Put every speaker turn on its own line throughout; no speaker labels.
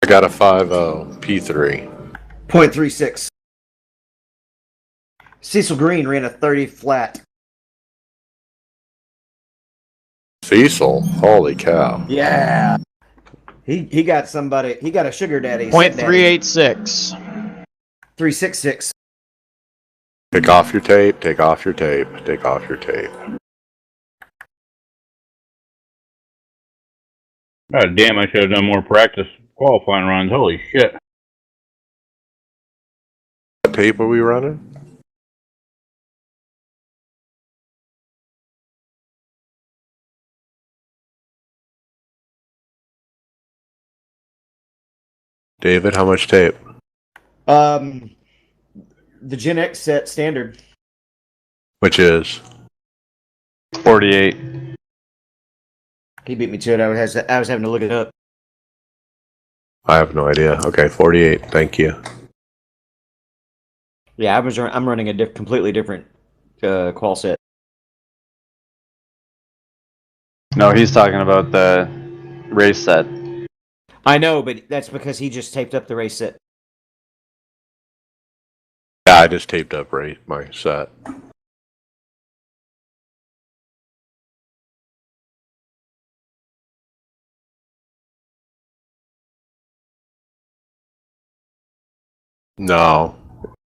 I got a 5-0 P3.
0.36. Cecil Green ran a 30 flat.
Cecil, holy cow.
Yeah. He got somebody. He got a sugar daddy.
.386.
366.
Take off your tape, take off your tape, take off your tape.
God damn, I should have done more practice qualifying runs. Holy shit.
What tape are we running? David, how much tape?
The Gen X set standard.
Which is?
48.
He beat me to it. I was having to look it up.
I have no idea. Okay, 48. Thank you.
Yeah, I'm running a completely different qual set.
No, he's talking about the race set.
I know, but that's because he just taped up the race set.
Yeah, I just taped up my set. No,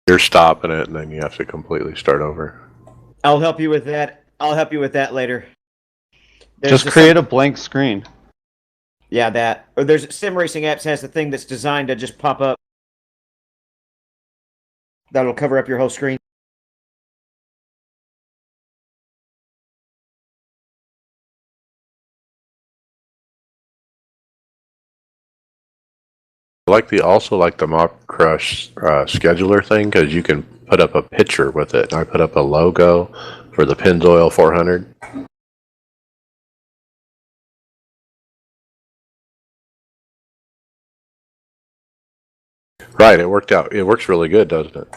you're stopping it, and then you have to completely start over.
I'll help you with that. I'll help you with that later.
Just create a blank screen.
Yeah, that. Or there's Sim Racing Apps has a thing that's designed to just pop up. That'll cover up your whole screen.
I also like the Mock Crush scheduler thing because you can put up a picture with it. And I put up a logo for the Pennzoil 400. Right, it worked out. It works really good, doesn't it?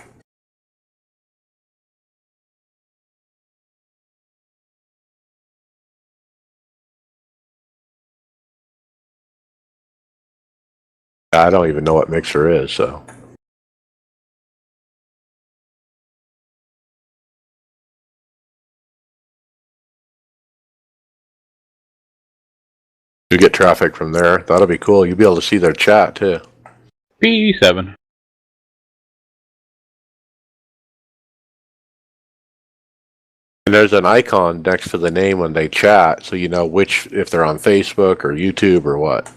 I don't even know what Mixer is, so. You get traffic from there. That'll be cool. You'll be able to see their chat, too.
P7.
And there's an icon next to the name when they chat, so you know if they're on Facebook or YouTube or what.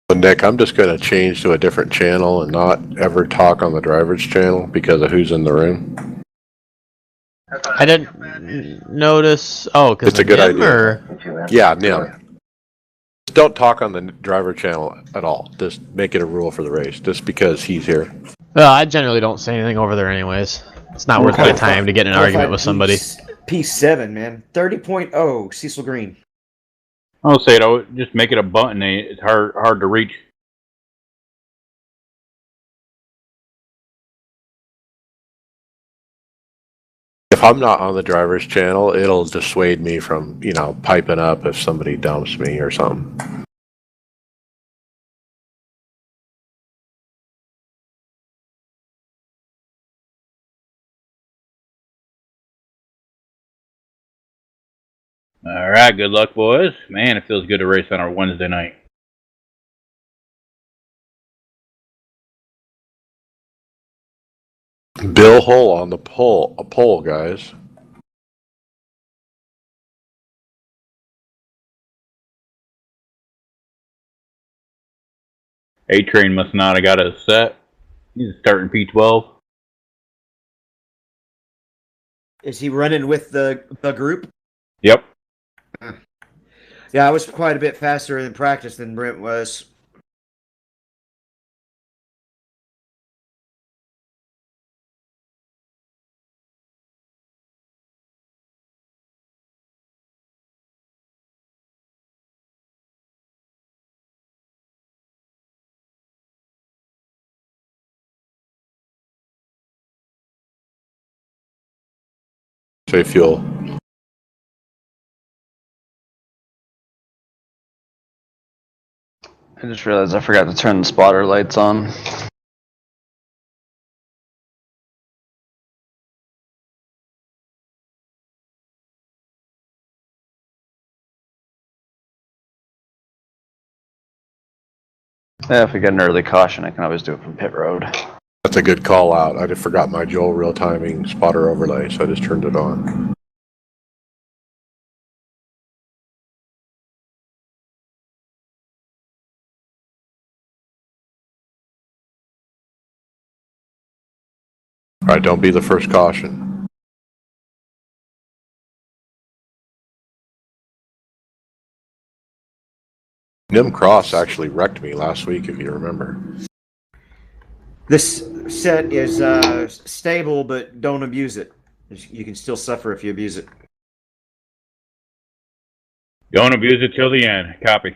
Well, Nick, I'm just going to change to a different channel and not ever talk on the driver's channel because of who's in the room.
I didn't notice. Oh, because
It's a good idea.
Or...
Yeah, Nim. Don't talk on the driver channel at all. Just make it a rule for the race, just because he's here.
Well, I generally don't say anything over there anyways. It's not worth my time to get in an argument with somebody.
P7, man. 30.0, Cecil Green.
I'll say it. Just make it a button. It's hard to reach.
If I'm not on the driver's channel, it'll dissuade me from, piping up if somebody dumps me or something.
All right, good luck, boys. Man, it feels good to race on our Wednesday night.
Bill Hull on the pole, guys.
A-Train must not have got a set. He's starting P12.
Is he running with the group?
Yep.
Yeah, I was quite a bit faster in practice than Brent was.
say fuel.
I just realized I forgot to turn the spotter lights on. Yeah, if we get an early caution, I can always do it from pit road.
That's a good call out. I just forgot my Joel real timing spotter overlay, so I just turned it on. All right, don't be the first caution. Nim Cross actually wrecked me last week, if you remember.
This set is stable, but don't abuse it. You can still suffer if you abuse it.
Don't abuse it till the end. Copy.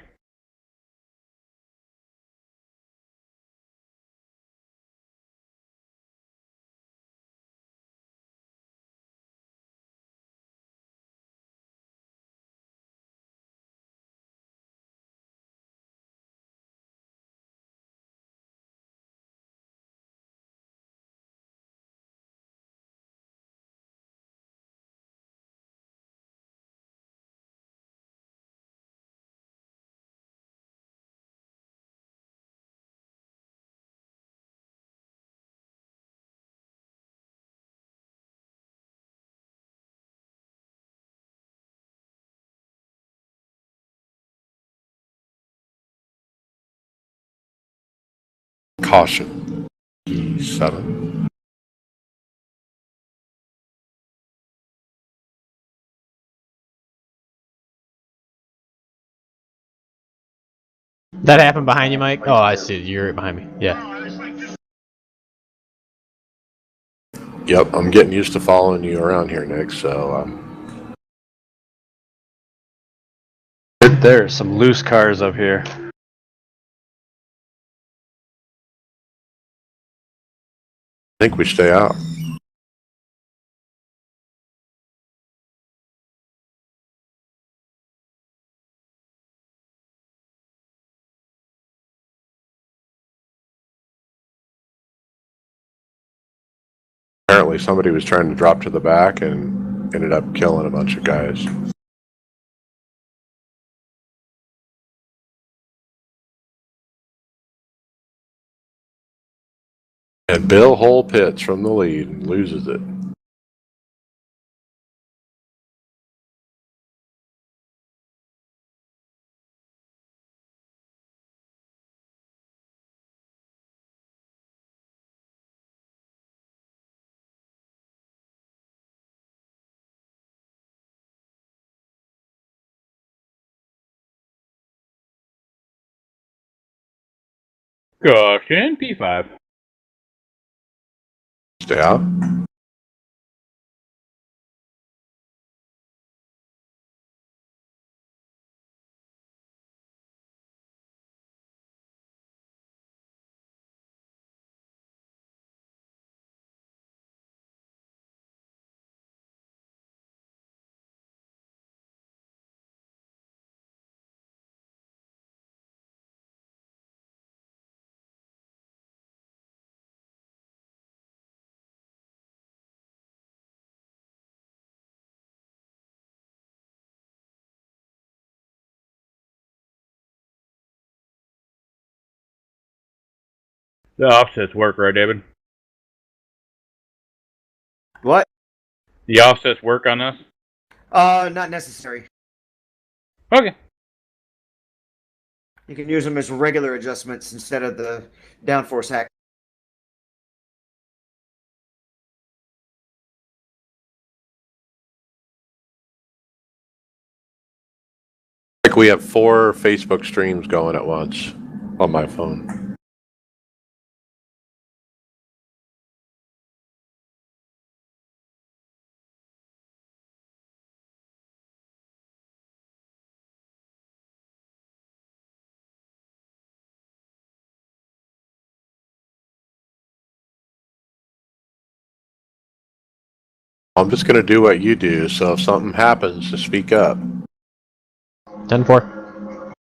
Caution. E7.
That happened behind you, Mike? Oh, I see. You're right behind me. Yeah.
Yep, I'm getting used to following you around here, Nick, so
There are some loose cars up here.
I think we stay out. Apparently somebody was trying to drop to the back and ended up killing a bunch of guys. And Bill Hull pits from the lead and loses it.
Caution, P5.
Stay out.
The offsets work, right, David?
What?
The offsets work on this?
Not necessary.
Okay.
You can use them as regular adjustments instead of the downforce hack.
Like we have 4 Facebook streams going at once on my phone. I'm just going to do what you do, so if something happens, just speak up.
10-4.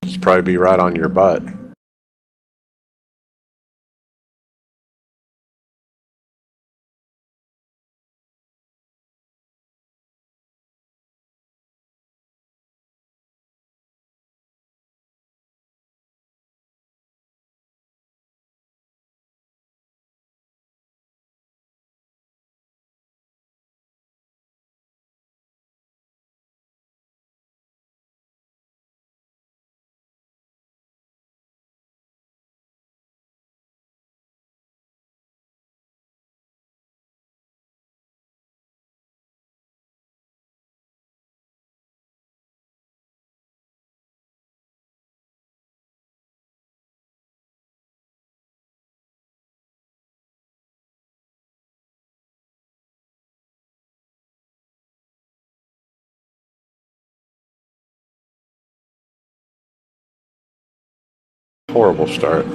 Just probably be right on your butt. Horrible start.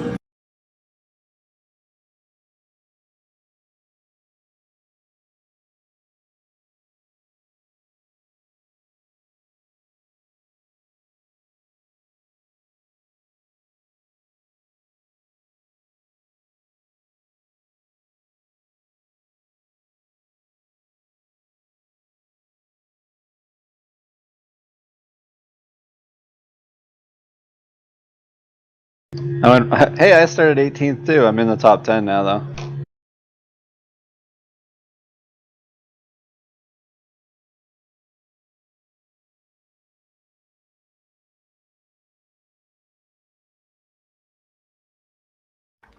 Hey, I started 18th too. I'm in the top 10 now, though.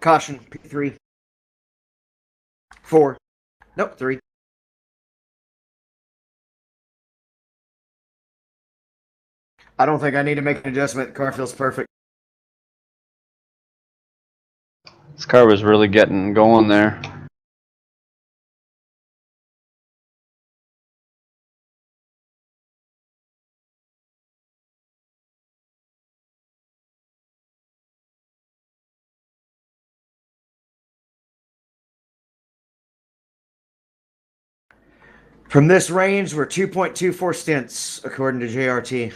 Caution, P3. 4. Nope, 3. I don't think I need to make an adjustment. Car feels perfect.
This car was really getting going there.
From this range, we're 2.24 stints, according to JRT.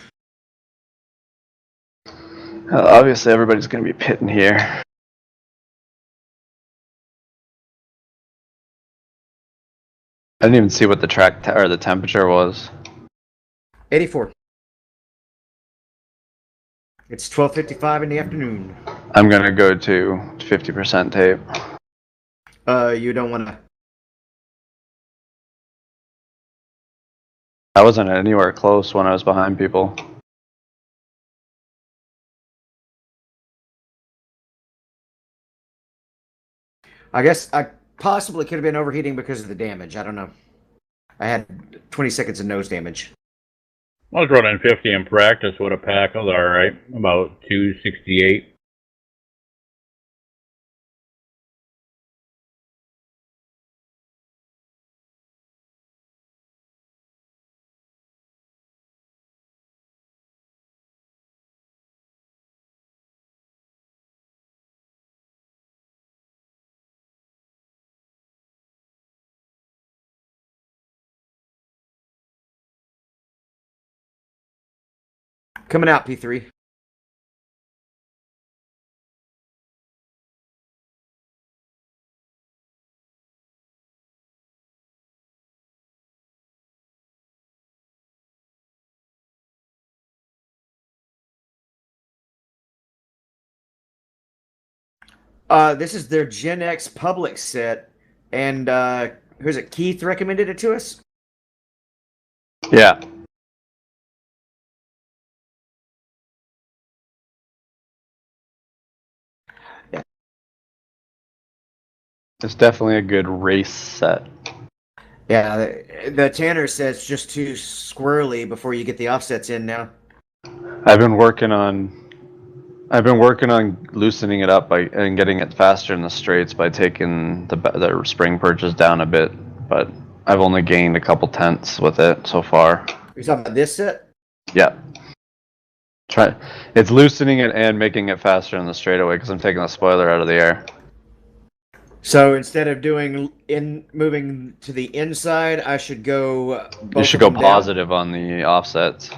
Obviously, everybody's going to be pitting here. I didn't even see what the track or the temperature was.
84. It's 12:55 in the afternoon.
I'm going to go to 50% tape.
You don't want to.
I wasn't anywhere close when I was behind people.
I guess I possibly could have been overheating because of the damage. I don't know. I had 20 seconds of nose damage.
I was running 50 in practice with a pack. I was alright. About 268.
Coming out, P3. This is their Gen X public set, and who's it? Keith recommended it to us.
Yeah.
Yeah.
It's definitely a good race set.
Yeah, the Tanner says just too squirrely before you get the offsets in now.
I've been working on loosening it up and getting it faster in the straights by taking the spring purchase down a bit, but I've only gained a couple tenths with it so far.
You're talking about this set?
Yeah. It's loosening it and making it faster in the straightaway because I'm taking the spoiler out of the air.
So instead of moving to the inside, I should go.
You should go positive on the offsets.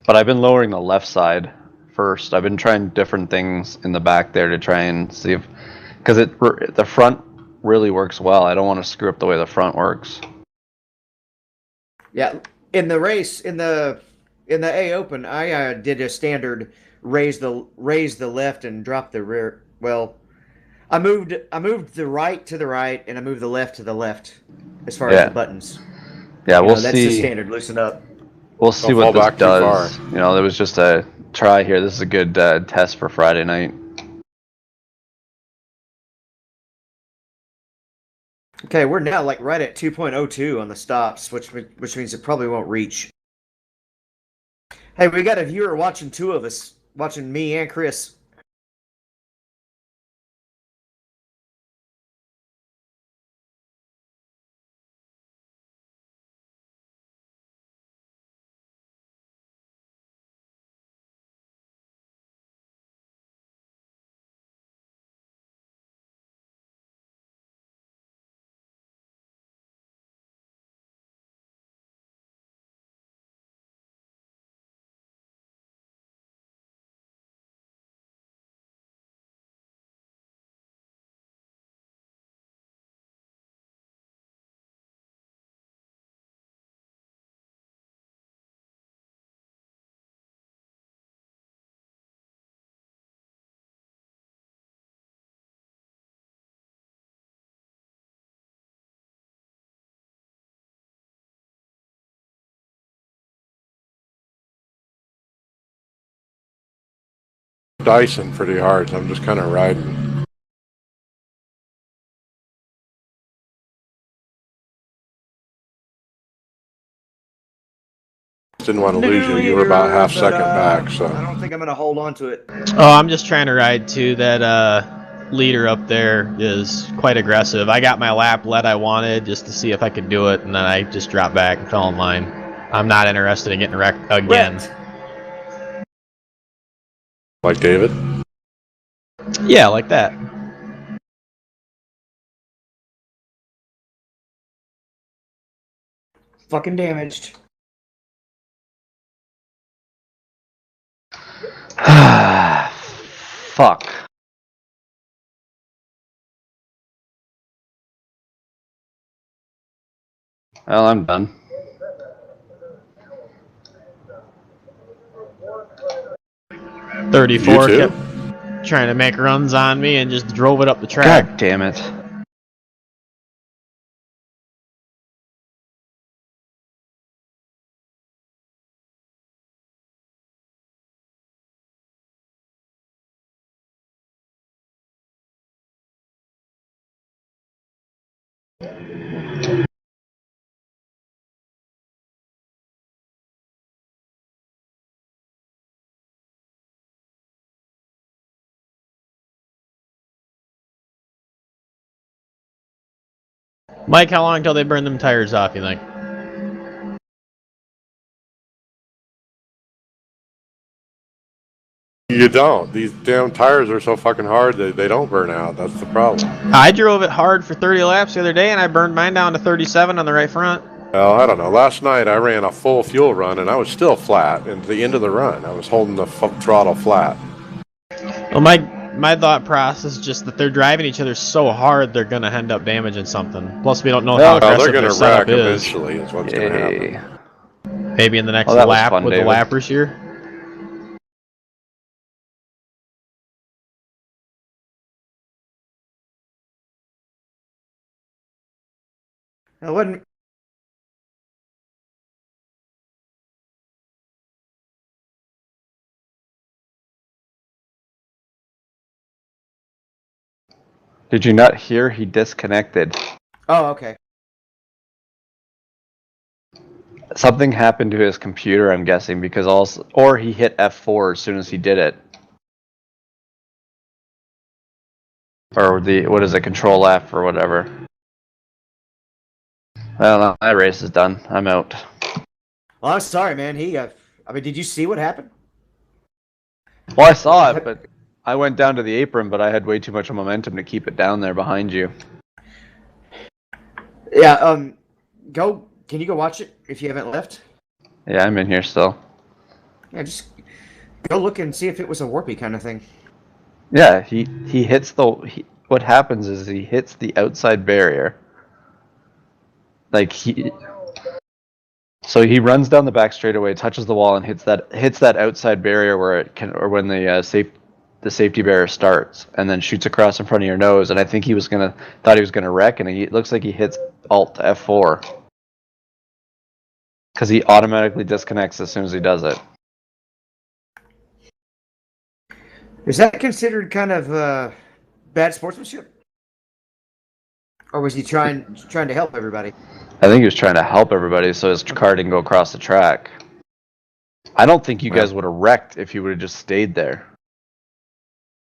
But I've been lowering the left side first. I've been trying different things in the back there to try and see if, because the front really works well. I don't want to screw up the way the front works.
Yeah, in the race in the A Open, I did a standard raise the left and drop the rear. Well, I moved the right to the right and I moved the left to the left as far as the buttons.
Yeah, we'll
that's
see.
the standard. Loosen up.
We'll see what this does. You know, it was just a try here. This is a good test for Friday night.
Okay, we're now like right at 2.02 on the stops, which means it probably won't reach. Hey, we got a viewer watching, two of us, watching me and Chris.
Dicing pretty hard, so I'm just kind of riding. Didn't want to lose you. You were about half second back, so.
I don't think I'm going to hold on to it.
Oh, I'm just trying to ride too. That leader up there is quite aggressive. I got my lap led I wanted just to see if I could do it, and then I just dropped back and fell in line. I'm not interested in getting wrecked again.
Like David?
Yeah, like that.
Fucking damaged.
Fuck. Well, I'm done.
You
34
too?
kept trying to make runs on me and just drove it up the track.
God damn it.
Mike, how long until they burn them tires off, you think?
You don't. These damn tires are so fucking hard that they don't burn out. That's the problem.
I drove it hard for 30 laps the other day, and I burned mine down to 37 on the right front.
Well, I don't know. Last night I ran a full fuel run and I was still flat. And at the end of the run, I was holding the throttle flat.
Well, my thought process is just that they're driving each other so hard they're gonna end up damaging something. Plus, we don't know how aggressive
they're
their
gonna
setup
wreck
is.
eventually. Is what's gonna happen.
Maybe in the next
that was
lap
fun,
with
David.
the lappers here.
I wouldn't.
Did you not hear he disconnected?
Oh, okay.
Something happened to his computer, I'm guessing, because or he hit F4 as soon as he did it. Or what is it, Control F or whatever. I don't know, my race is done. I'm out.
Well, I'm sorry, man. I mean, did you see what happened?
Well, I saw it, but I went down to the apron, but I had way too much momentum to keep it down there behind you.
Yeah. Go. Can you go watch it if you haven't left?
Yeah, I'm in here still.
Yeah, just go look and see if it was a warpy kind of thing.
Yeah, he hits what happens is he hits the outside barrier. Like so he runs down the back straightaway, touches the wall, and hits that outside barrier where it can, or when the safety barrier starts, and then shoots across in front of your nose. And I think thought he was gonna wreck, and it looks like he hits Alt to F4 because he automatically disconnects as soon as he does it.
Is that considered kind of bad sportsmanship, or was he trying to help everybody?
I think he was trying to help everybody so his car didn't go across the track. I don't think you guys would have wrecked if he would have just stayed there.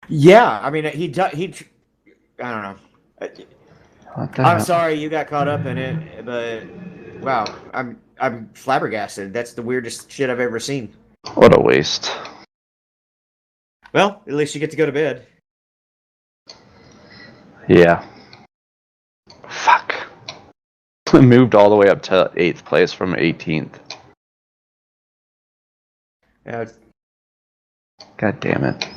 Yeah, I mean he. I don't know.
What the
I'm
hell?
sorry you got caught up in it, but wow, I'm flabbergasted. That's the weirdest shit I've ever seen.
What a waste.
Well, at least you get to go to bed.
Yeah. Fuck. Moved all the way up to 8th place from 18th.
Yeah,
God damn it.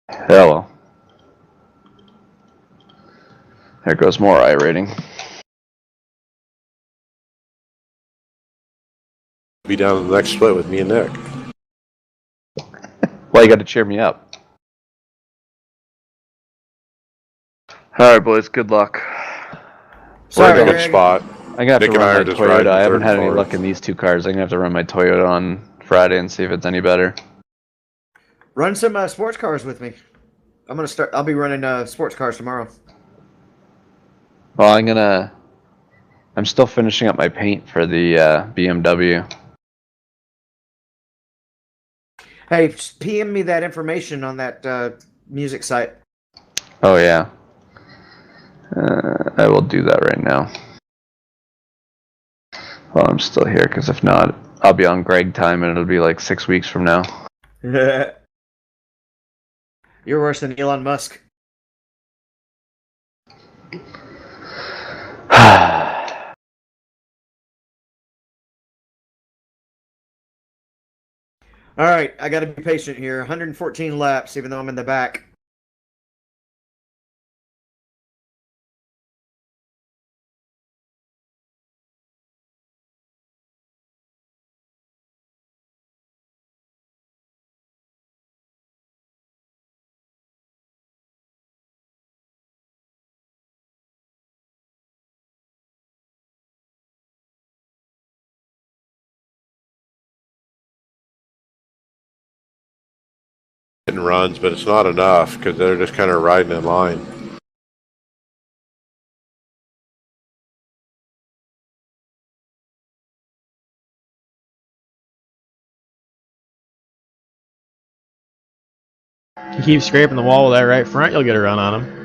Yeah, well. There goes more I rating.
Be down in the next split with me and Nick.
Well, you got to cheer me up. Alright, boys, good luck.
We're
sorry,
in a good
Greg.
spot.
I'm gonna have
Nick
to
and I
run
are
my
just
Toyota.
riding
I haven't
third
had
and
any luck
fourth.
in these two cars. I'm gonna have to run my Toyota on Friday and see if it's any better.
Run some sports cars with me. I'm gonna start. I'll be running sports cars tomorrow.
Well, I'm still finishing up my paint for the BMW.
Hey, PM me that information on that music site.
Oh, yeah. I will do that right now. Well, I'm still here, because if not, I'll be on Greg time, and it'll be like 6 weeks from now.
You're worse than Elon Musk. All right, I got to be patient here. 114 laps, even though I'm in the back.
Getting runs, but it's not enough because they're just kind of riding in line.
You keep scraping the wall with that right front, you'll get a run on him.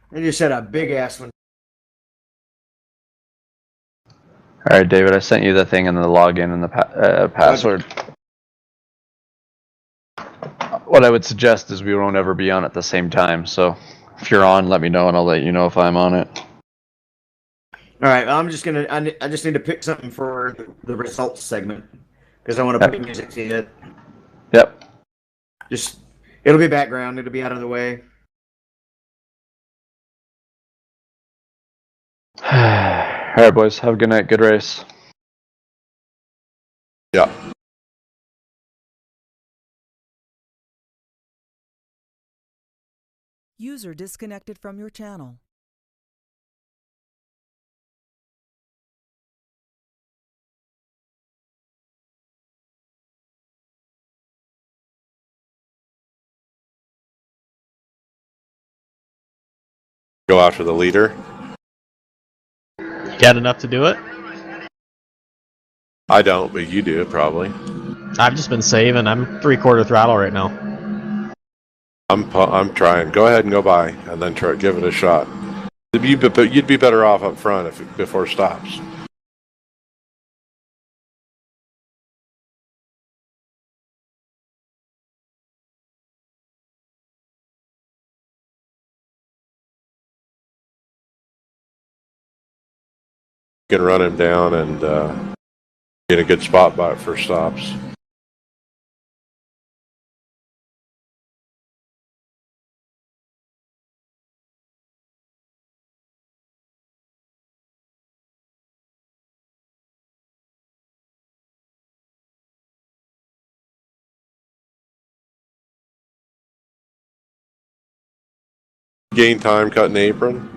And you said a big ass one.
Alright, David, I sent you the thing and the login and the password. What I would suggest is we won't ever be on at the same time, so if you're on, let me know and I'll let you know if I'm on it.
All right, I'm just gonna. I just need to pick something for the results segment because I want to put music to it.
Yep.
Just it'll be background. It'll be out of the way.
Alright, boys, have a good night. Good race.
Yeah.
User disconnected from your channel.
Go after the leader.
You got enough to do it?
I don't, but you do probably.
I've just been saving. I'm 3/4 throttle right now.
I'm trying. Go ahead and go by, and then try give it a shot. You'd be better off up front before stops. You can run him down and get a good spot by it for stops. Gain time cutting apron.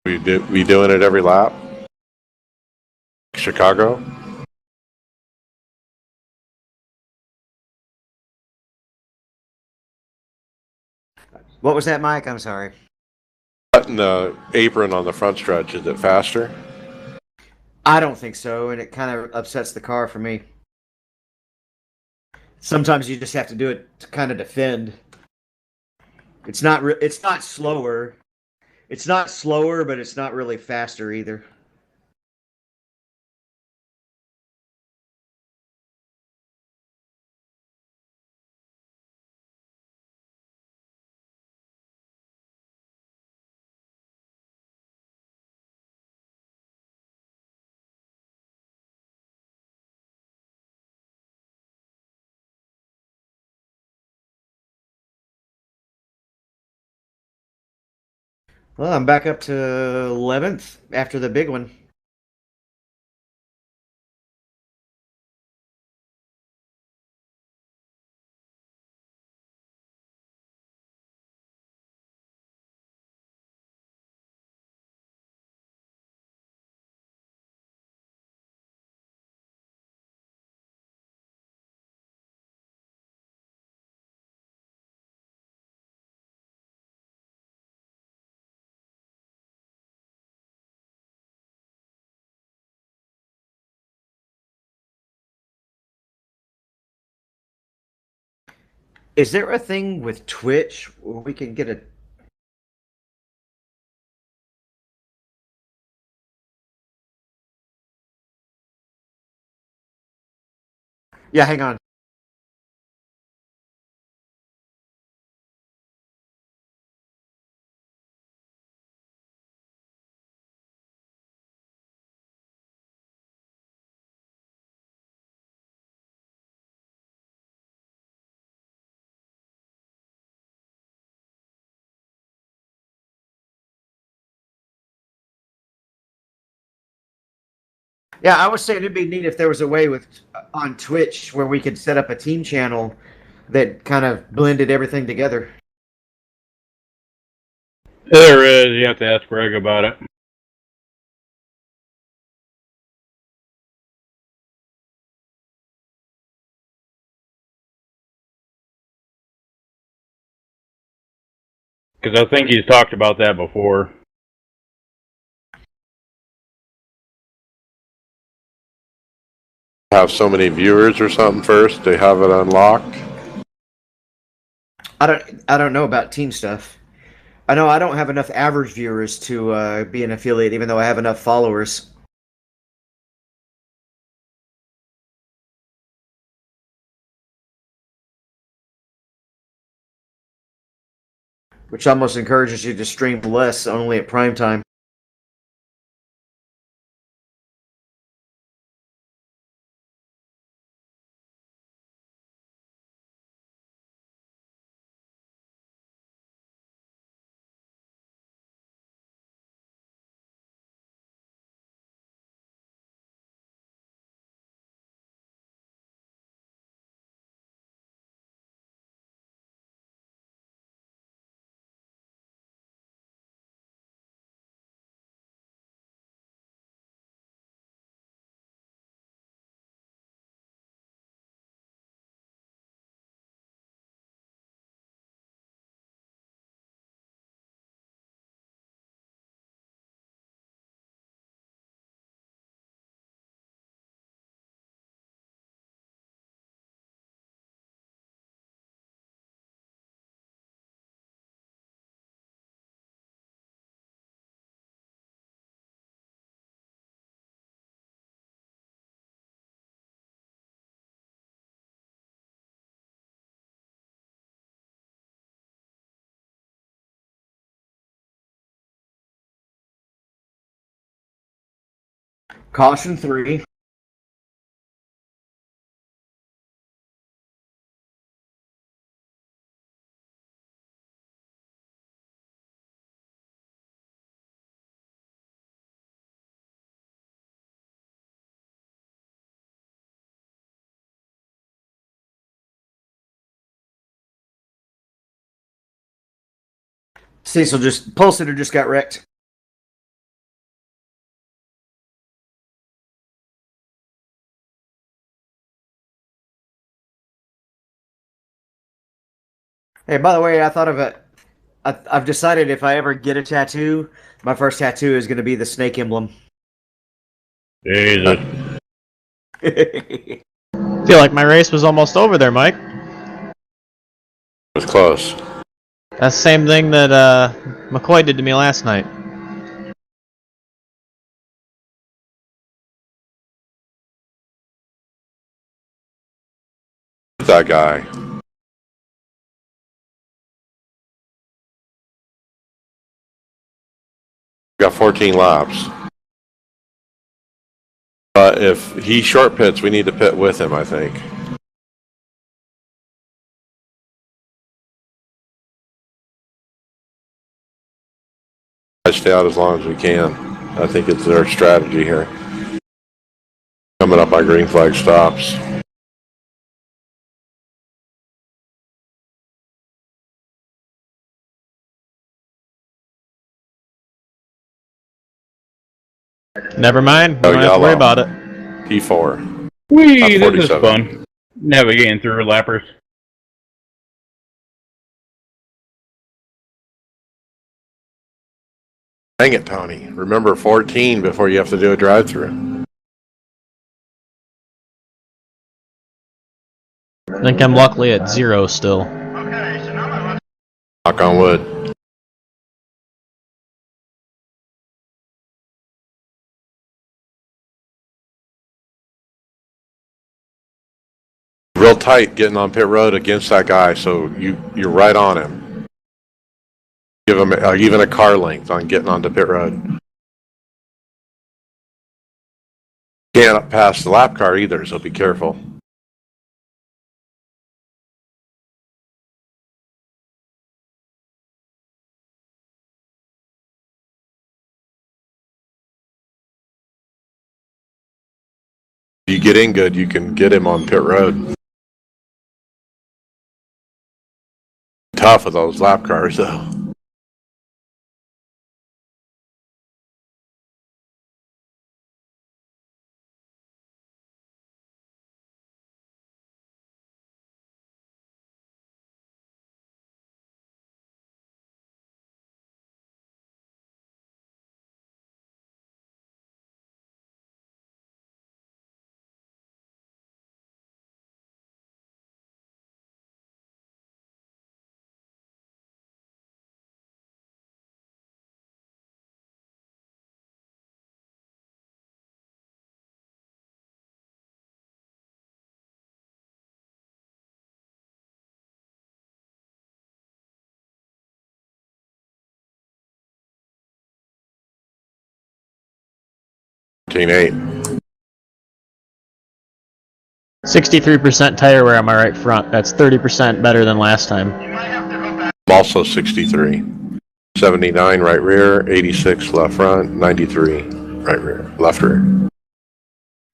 We doing it every lap. Chicago.
What was that, Mike? I'm sorry.
Cutting the apron on the front stretch, is it faster?
I don't think so, and it kind of upsets the car for me. Sometimes you just have to do it to kind of defend. It's not. It's not slower. It's not slower, but it's not really faster either. Well, I'm back up to 11th after the big one. Is there a thing with Twitch where we can get a? Yeah, hang on. Yeah, I was saying it'd be neat if there was a way with on Twitch where we could set up a team channel that kind of blended everything together.
There is. You have to ask Greg about it. Because I think he's talked about that before.
Have so many viewers or something first. They have it unlocked.
I don't know about team stuff. I know I don't have enough average viewers to be an affiliate, even though I have enough followers. Which almost encourages you to stream less, only at prime time. Caution 3. Cecil just Pulsator just got wrecked. Hey, by the way, I thought of it. I've decided if I ever get a tattoo, my first tattoo is going to be the snake emblem.
Jesus.
Feel like my race was almost over there, Mike.
It was close.
That's the same thing that McCoy did to me last night.
That guy. Got 14 laps. If he short pits, we need to pit with him, I think. I stay out as long as we can. I think it's their strategy here. Coming up by green flag stops.
Never mind. We
Oh,
don't have to worry
yellow.
about it.
P4.
Whee, this is
47.
fun. Navigating through lappers.
Dang it, Tony. Remember 14 before you have to do a drive-through.
I think I'm luckily at 0 still.
Knock on wood. Real tight getting on pit road against that guy, so you're right on him. Give him even a car length on getting onto pit road. Can't pass the lap car either, so be careful. If you get in good, you can get him on pit road. Tough with those lap cars, though. Eight.
63% tire wear on my right front. That's 30% better than last time.
Also 63. 79 right rear, 86 left front, 93 right rear, left rear.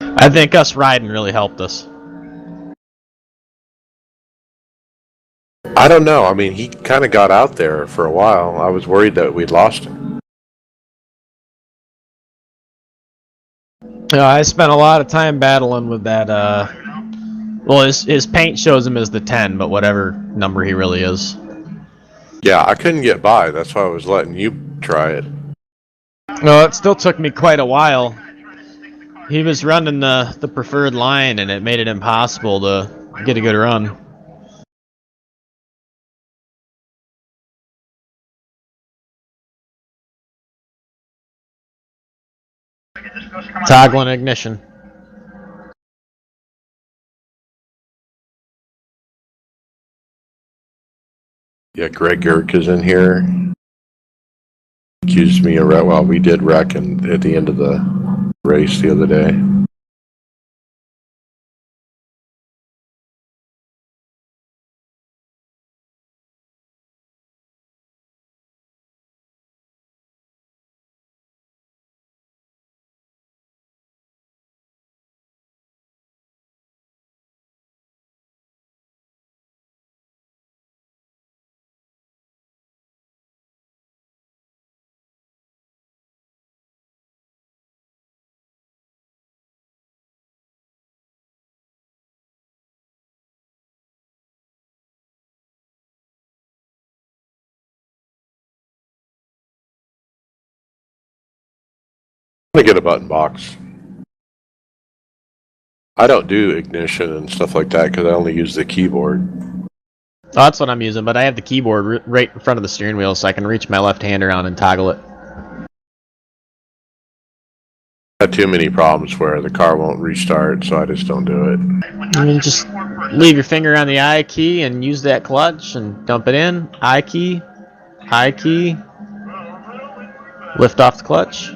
I think us riding really helped us.
I don't know. I mean, he kind of got out there for a while. I was worried that we'd lost him.
I spent a lot of time battling with that. Well, his paint shows him as the 10, but whatever number he really is.
Yeah, I couldn't get by. That's why I was letting you try it.
No, it still took me quite a while. He was running the preferred line, and it made it impossible to get a good run. Toggling ignition.
Yeah, Greg Gerk is in here. Accused me of wreck. Well, we did wreck at the end of the race the other day. I'm gonna get a button box. I don't do ignition and stuff like that because I only use the keyboard.
Oh, that's what I'm using, but I have the keyboard right in front of the steering wheel, so I can reach my left hand around and toggle it.
Had too many problems where the car won't restart, so I just don't do it.
I mean, just leave your finger on the I key and use that clutch and dump it in. I key, lift off the clutch.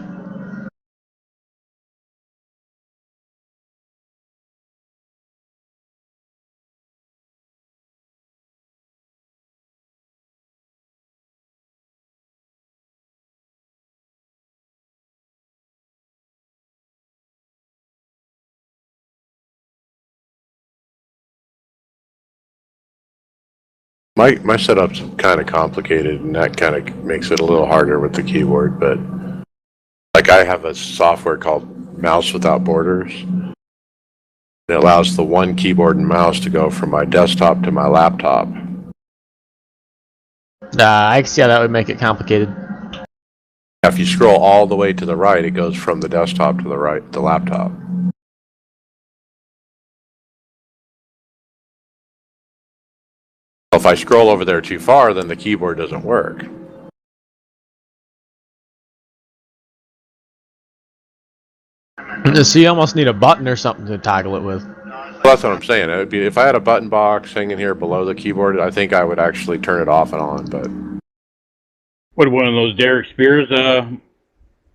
My setup's kind of complicated, and that kind of makes it a little harder with the keyboard. But like, I have a software called Mouse Without Borders. It allows the one keyboard and mouse to go from my desktop to my laptop.
I can see how that would make it complicated.
If you scroll all the way to the right, it goes from the desktop to the laptop. If I scroll over there too far, then the keyboard doesn't work.
So you almost need a button or something to toggle it with.
Well, that's what I'm saying. It would be, if I had a button box hanging here below the keyboard, I think I would actually turn it off and on. But
Would one of those Derek Spears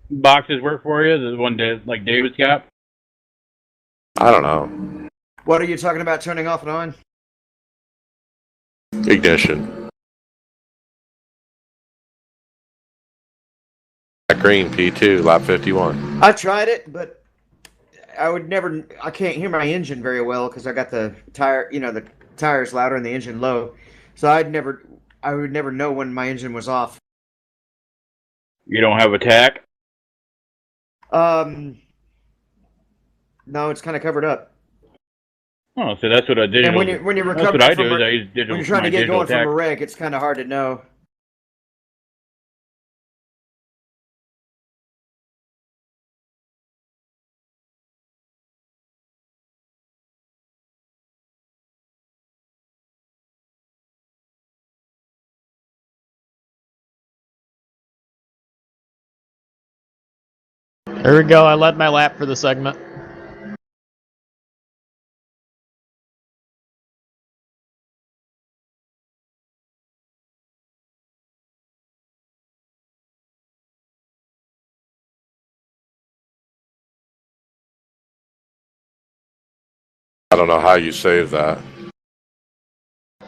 boxes work for you? The one like David's got?
I don't know.
What are you talking about turning off and on?
Ignition. That green P2, lap 51.
I tried it, but I can't hear my engine very well because I got the the tires louder and the engine low. So I would never know when my engine was off.
You don't have a tack?
No, it's kind of covered up.
Oh, so that's what a digital.
And when you're
that's
recovering
what I
from
do. Is I use digital.
when you're trying
my
to get
digital
going
tack.
from a wreck, it's kind of hard to know.
There we go. I led my lap for the segment.
I don't know how you save that.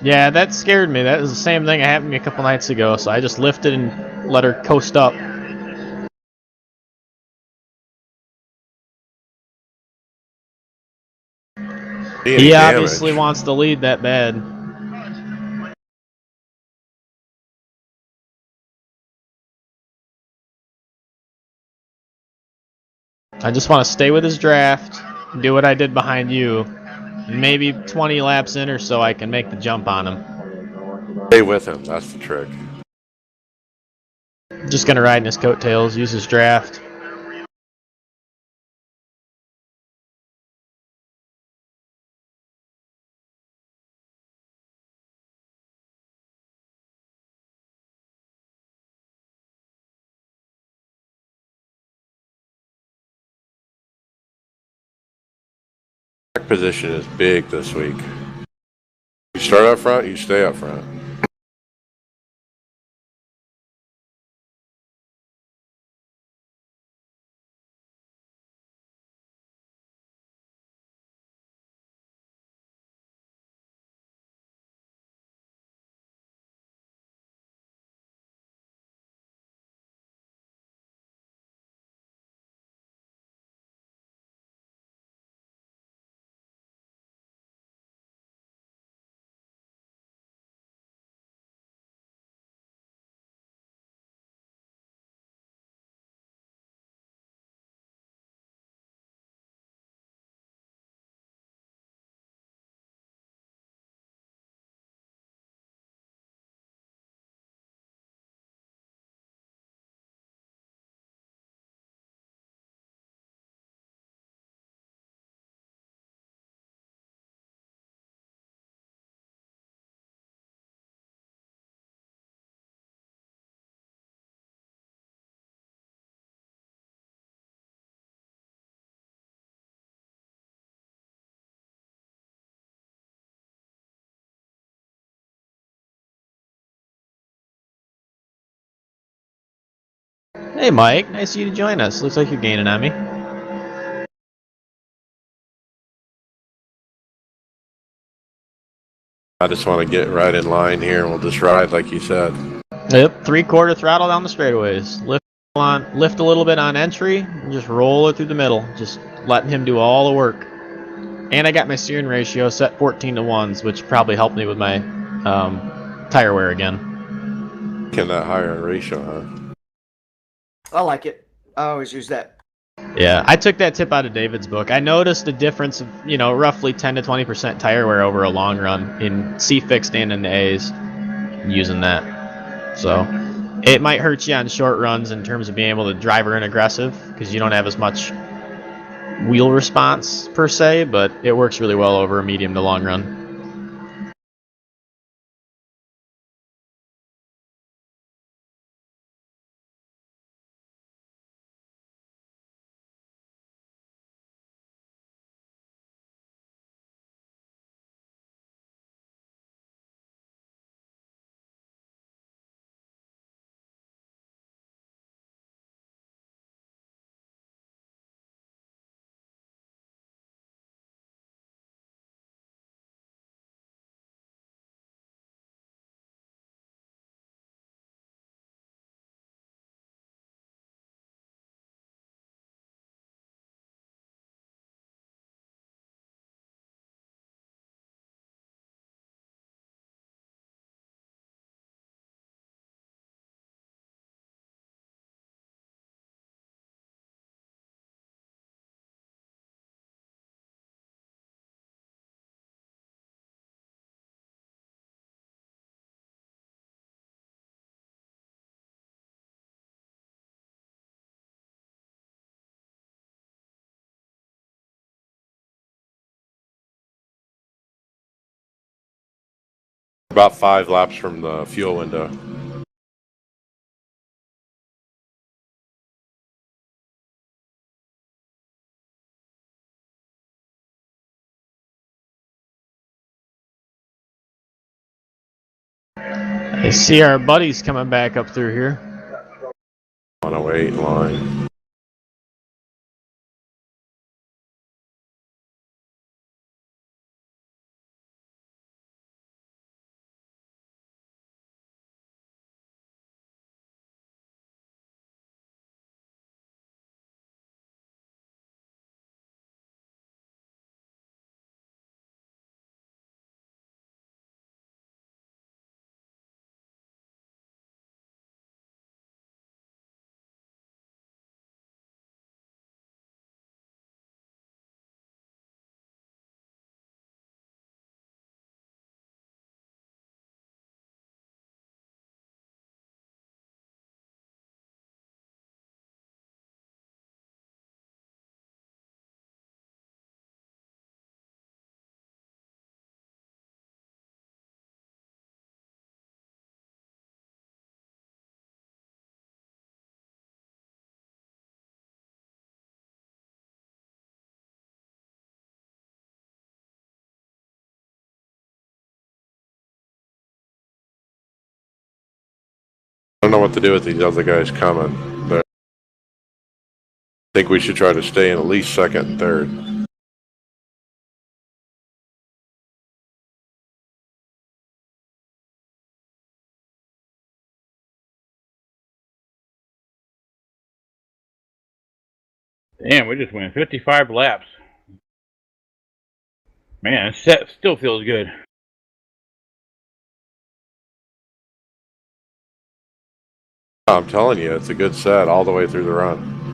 Yeah, that scared me. That was the same thing that happened to me a couple nights ago, so I just lifted and let her coast up. He obviously wants to lead that bad. I just want to stay with his draft, do what I did behind you. Maybe 20 laps in or so I can make the jump on him.
Stay with him. That's the trick.
Just going to ride in his coattails, use his draft.
Position is big this week. You start up front, you stay up front.
Hey, Mike. Nice of you to join us. Looks like you're gaining on me.
I just want to get right in line here, and we'll just ride like you said.
Yep, 3/4 throttle down the straightaways. Lift a little bit on entry, and just roll it through the middle. Just letting him do all the work. And I got my steering ratio set 14 to 1s, which probably helped me with my tire wear again.
Can that higher ratio, huh?
I like it. I always use that.
Yeah, I took that tip out of David's book. I noticed a difference of, roughly 10 to 20% tire wear over a long run in C fixed and in the A's using that. So it might hurt you on short runs in terms of being able to drive her in aggressive because you don't have as much wheel response per se, but it works really well over a medium to long run.
About 5 laps from the fuel window.
I see our buddies coming back up through here.
On a wait line. I don't know what to do with these other guys coming. But I think we should try to stay in at least second and third.
Damn, we just went 55 laps. Man, set still feels good.
I'm telling you, it's a good set all the way through the run.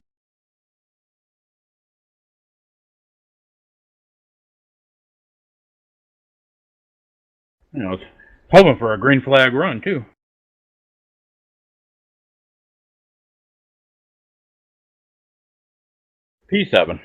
It's hoping for a green flag run, too. P7.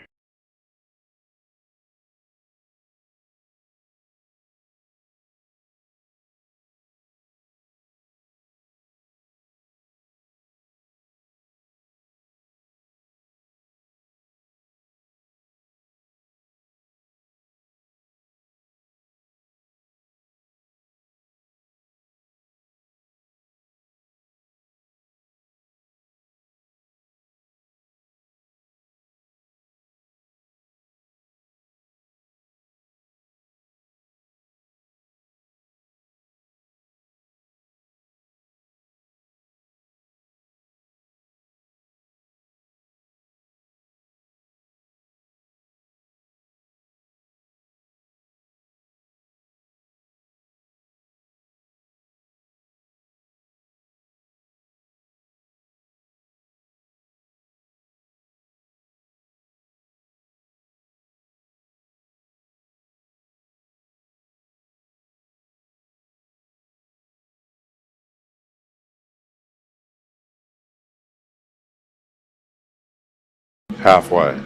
halfway.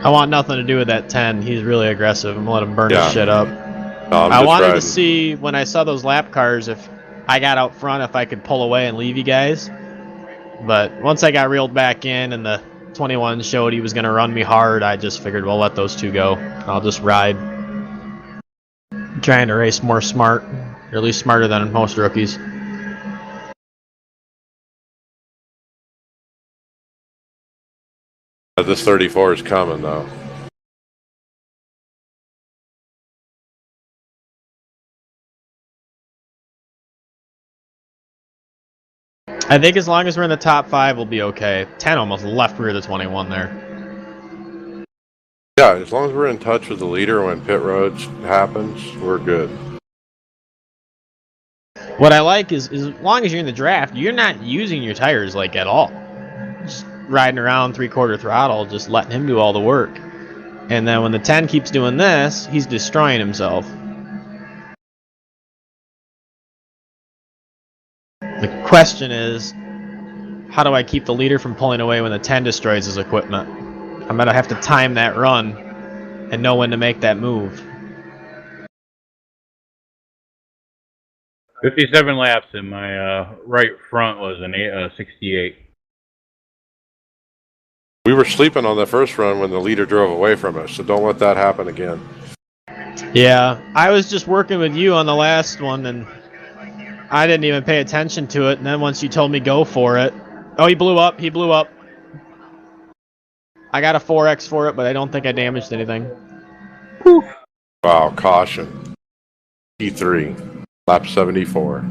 I want nothing to do with that 10. He's really aggressive. I'm gonna let him burn
Yeah.
his shit up.
No, I'm
I
just
wanted
riding.
to see when I saw those lap cars if I got out front if I could pull away and leave you guys. But once I got reeled back in and the 21 showed he was going to run me hard, I just figured we'll let those two go. I'll just ride. I'm trying to race more smart, or at least smarter than most rookies.
This 34 is coming though.
I think as long as we're in the top 5, we'll be okay. 10 almost left rear the 21 there.
Yeah, as long as we're in touch with the leader when pit roads happens, we're good.
What I like is as long as you're in the draft, you're not using your tires like at all. Just riding around 3/4 throttle, just letting him do all the work. And then when the 10 keeps doing this, he's destroying himself. The question is, how do I keep the leader from pulling away when the 10 destroys his equipment? I'm going to have to time that run and know when to make that move.
57 laps and my right front was an 68.
We were sleeping on the first run when the leader drove away from us, so don't let that happen again.
Yeah, I was just working with you on the last one, and I didn't even pay attention to it. And then once you told me go for it, oh, he blew up. He blew up. I got a 4X for it, but I don't think I damaged anything.
Wow, caution. P3, lap 74.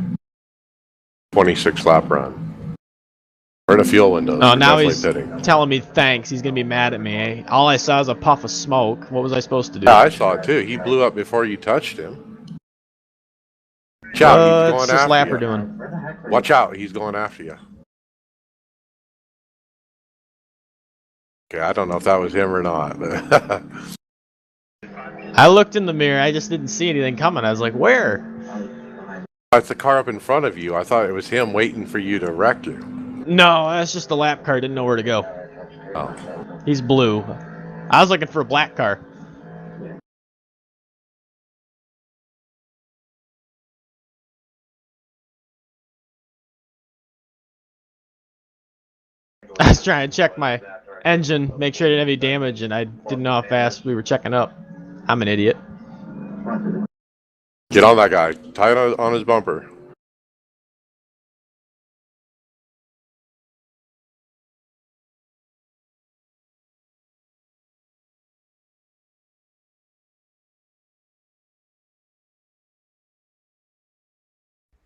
26 lap run. We're in a fuel window.
Oh,
We're
now
definitely
he's
pitting.
telling me thanks. He's going to be mad at me. Eh? All I saw was a puff of smoke. What was I supposed to do?
Yeah, I saw it too. He blew up before you touched him. Watch out, he's going
What's this
after
lapper
you.
doing?
Watch out, he's going after you. Okay, I don't know if that was him or not. But
I looked in the mirror. I just didn't see anything coming. I was like, where?
that's the car up in front of you. I thought it was him waiting for you to wreck you.
No, that's just the lap car. Didn't know where to go.
Oh.
He's blue. I was looking for a black car. I was trying to check my engine, make sure I didn't have any damage, and I didn't know how fast we were checking up. I'm an idiot.
Get on that guy. Tie it on his bumper.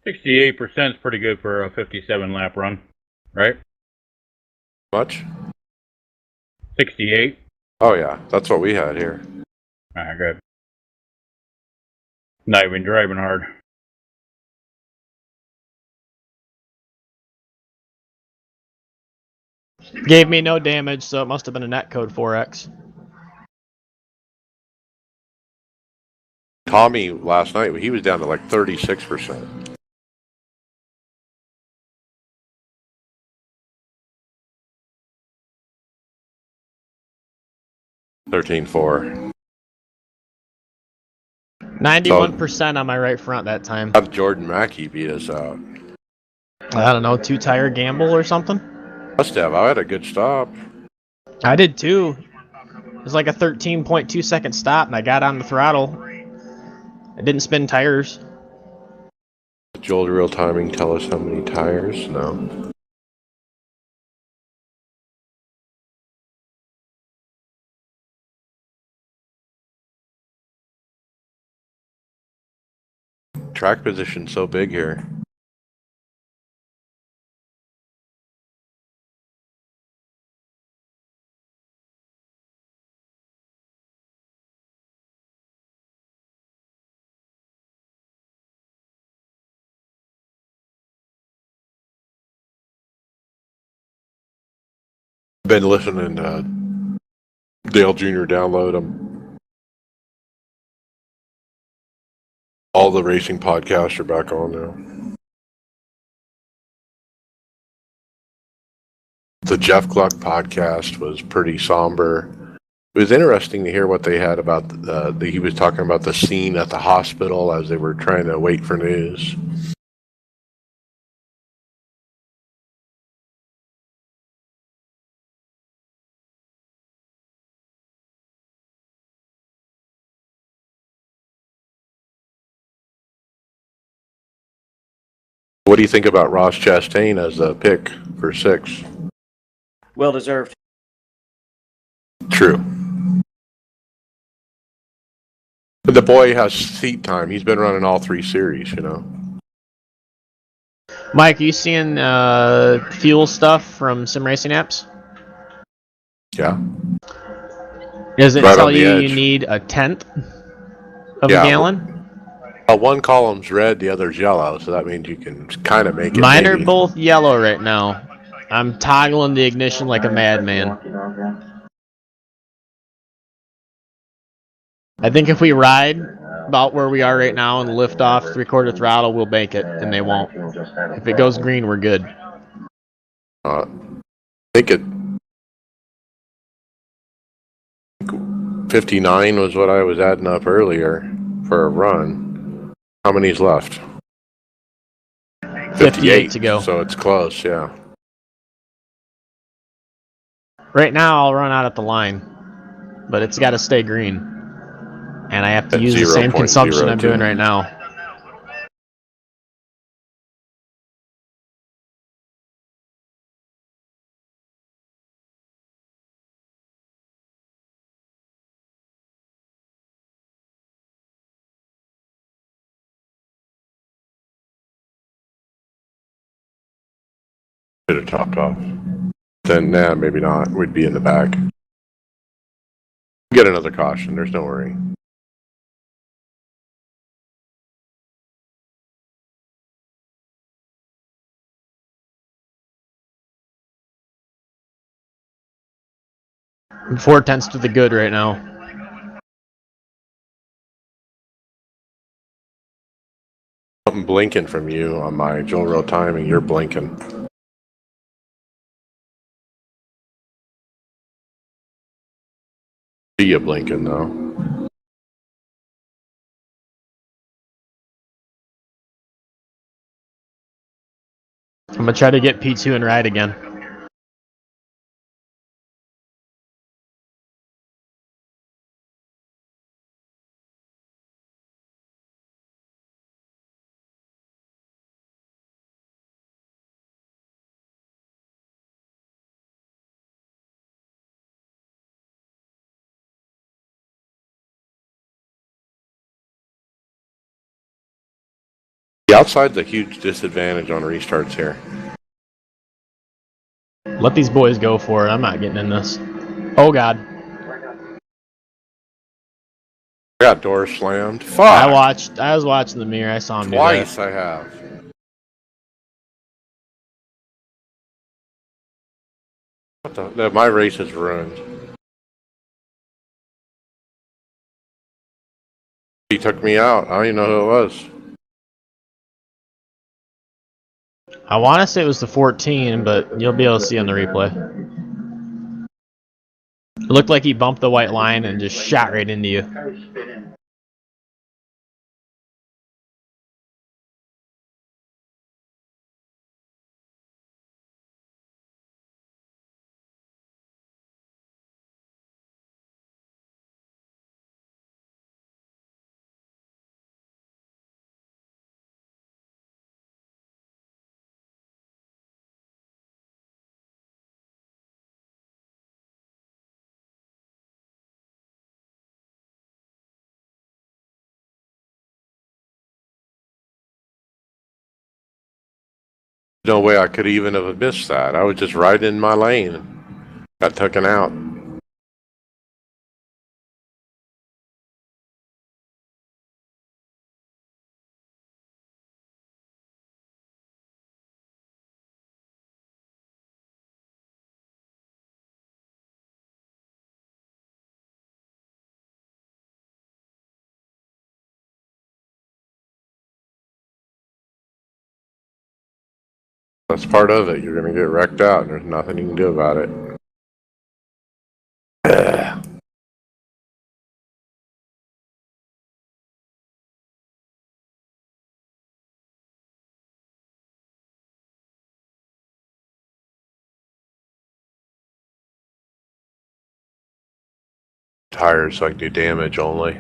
%68 is pretty good for a 57 lap run, right?
Much?
68.
Oh yeah, that's what we had here.
Alright, good. Not even driving hard.
Gave me no damage, so it must have been a netcode 4X.
Tommy last night, he was down to like 36%. $13.4.
91% on my right front that time.
How did Jordan Mackey beat us out?
I don't know, 2-tire gamble or something?
Must have. I had a good stop.
I did too. It was like a 13.2 second stop, and I got on the throttle. I didn't spin tires.
Joel real timing tell us how many tires? No. Track position so big here. Been listening to Dale Jr. download them. All the racing podcasts are back on now. The Jeff Gluck podcast was pretty somber. It was interesting to hear what they had about he was talking about the scene at the hospital as they were trying to wait for news. What do you think about Ross Chastain as a pick for 6?
Well deserved.
True. But the boy has seat time. He's been running all 3 series, you know.
Mike, you seeing fuel stuff from sim racing apps?
Yeah.
Does it
Right
tell
on the
you
edge.
you need a tenth of a
Yeah,
gallon?
One column's red, the other's yellow, so that means you can kind of make it.
Mine are
maybe.
both yellow right now. I'm toggling the ignition like a madman. I think if we ride about where we are right now and lift off 3/4 throttle, we'll bank it, and they won't. If it goes green, we're good.
I think it 59 was what I was adding up earlier for a run. How many's left?
58 to go.
So it's close, yeah.
Right now, I'll run out at the line, but it's got to stay green. And I have to
At
use the same consumption I'm
0.02.
doing right now.
Should have topped off. Then, nah, maybe not. We'd be in the back. Get another caution. There's no worry.
I'm 4/10 to the good right now.
Something blinking from you on my dual row timing. You're blinking. See you blinking though.
I'm going to try to get P2 and ride again.
The outside's a huge disadvantage on restarts here.
Let these boys go for it. I'm not getting in this. Oh, God.
I got doors slammed. Fuck!
I was watching the mirror. I saw him
Twice
do that.
I have. What the? My race is ruined. He took me out. I don't even know who it was.
I want to say it was the 14, but you'll be able to see on the replay. It looked like he bumped the white line and just shot right into you.
No way I could even have missed that. I was just right in my lane. Got taken out. That's part of it. You're gonna get wrecked out, and there's nothing you can do about it. Tires so I can do damage only.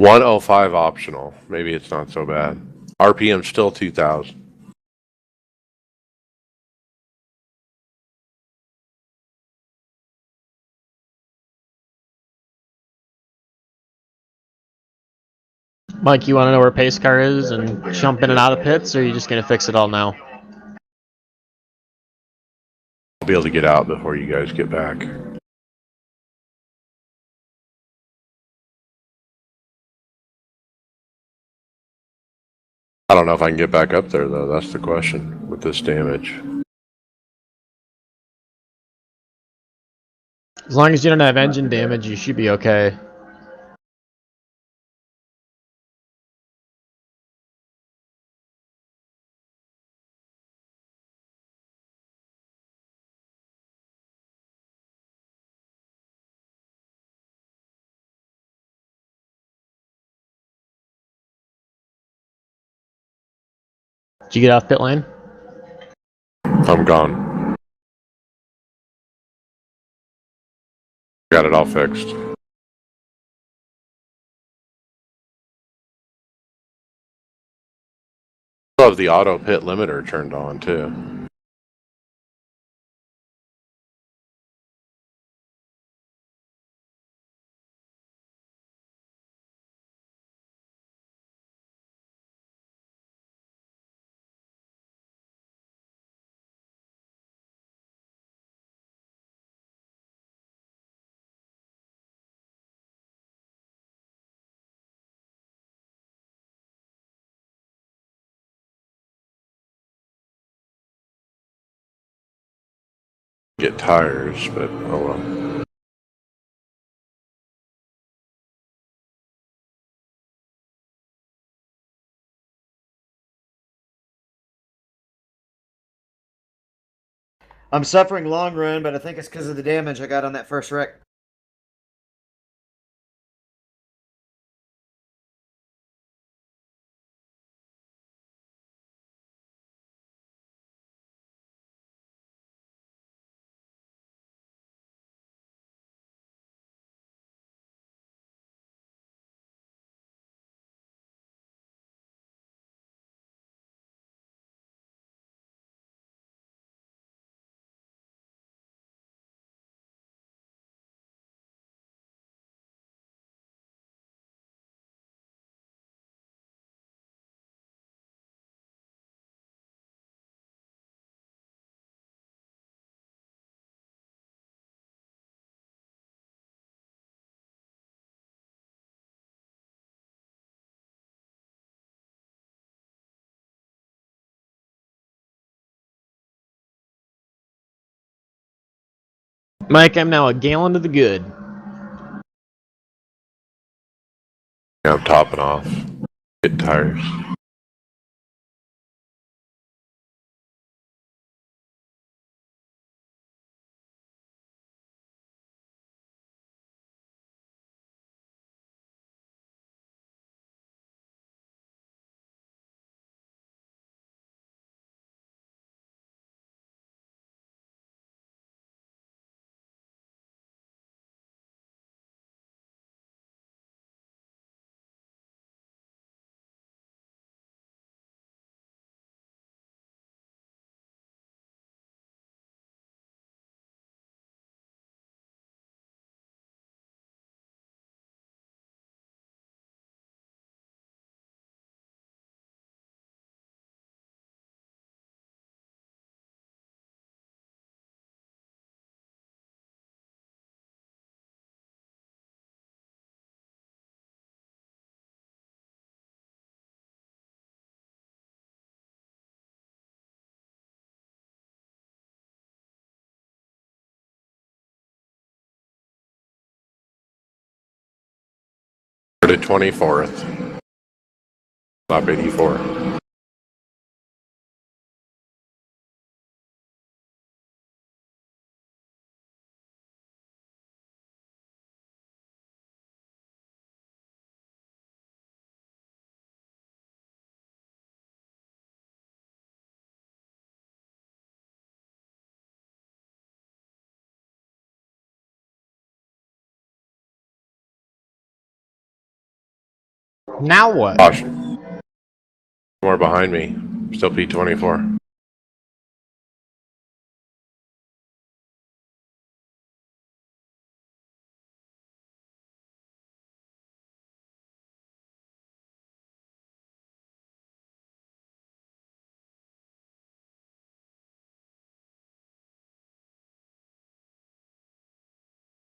$105 optional. Maybe it's not so bad. RPM still 2,000.
Mike, you want to know where pace car is and jump in and out of pits, or are you just gonna fix it all now?
I'll be able to get out before you guys get back. I don't know if I can get back up there though. That's the question with this damage.
As long as you don't have engine damage, you should be okay. Did you get off pit lane?
I'm gone. Got it all fixed. I have the auto pit limiter turned on too. Get tires, but oh well.
I'm suffering long run, but I think it's because of the damage I got on that first wreck.
Mike, I'm now a gallon to the good.
Yeah, I'm topping off. Get tires. to 24th. Lap 84.
Now what?
Caution. More behind me. Still P24.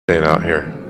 Staying out here.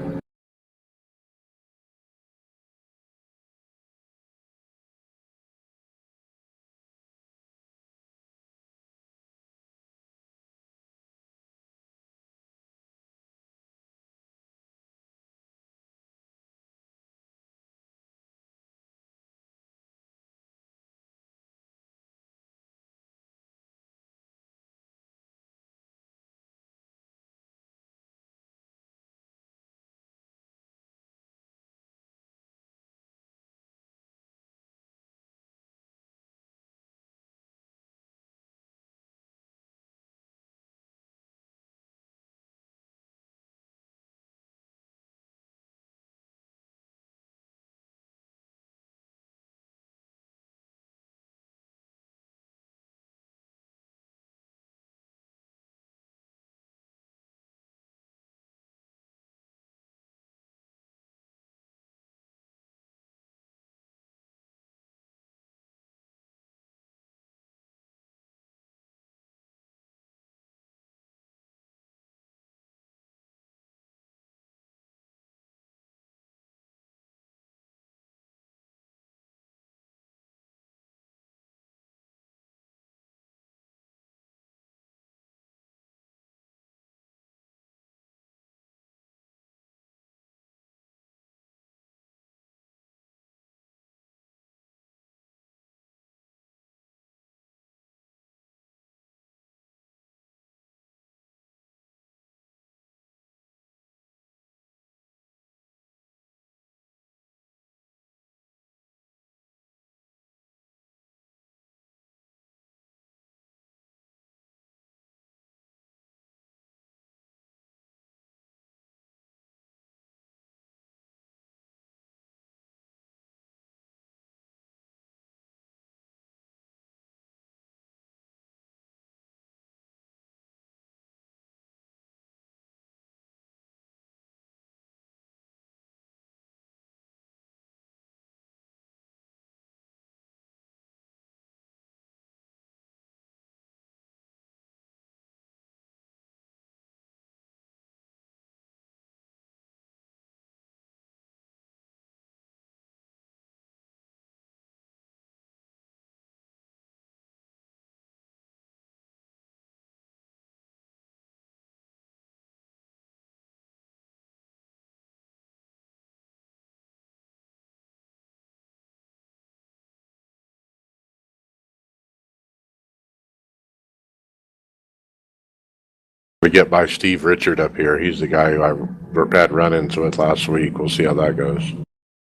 We get by Steve Richard up here. He's the guy who I had run-ins with last week. We'll see how that goes.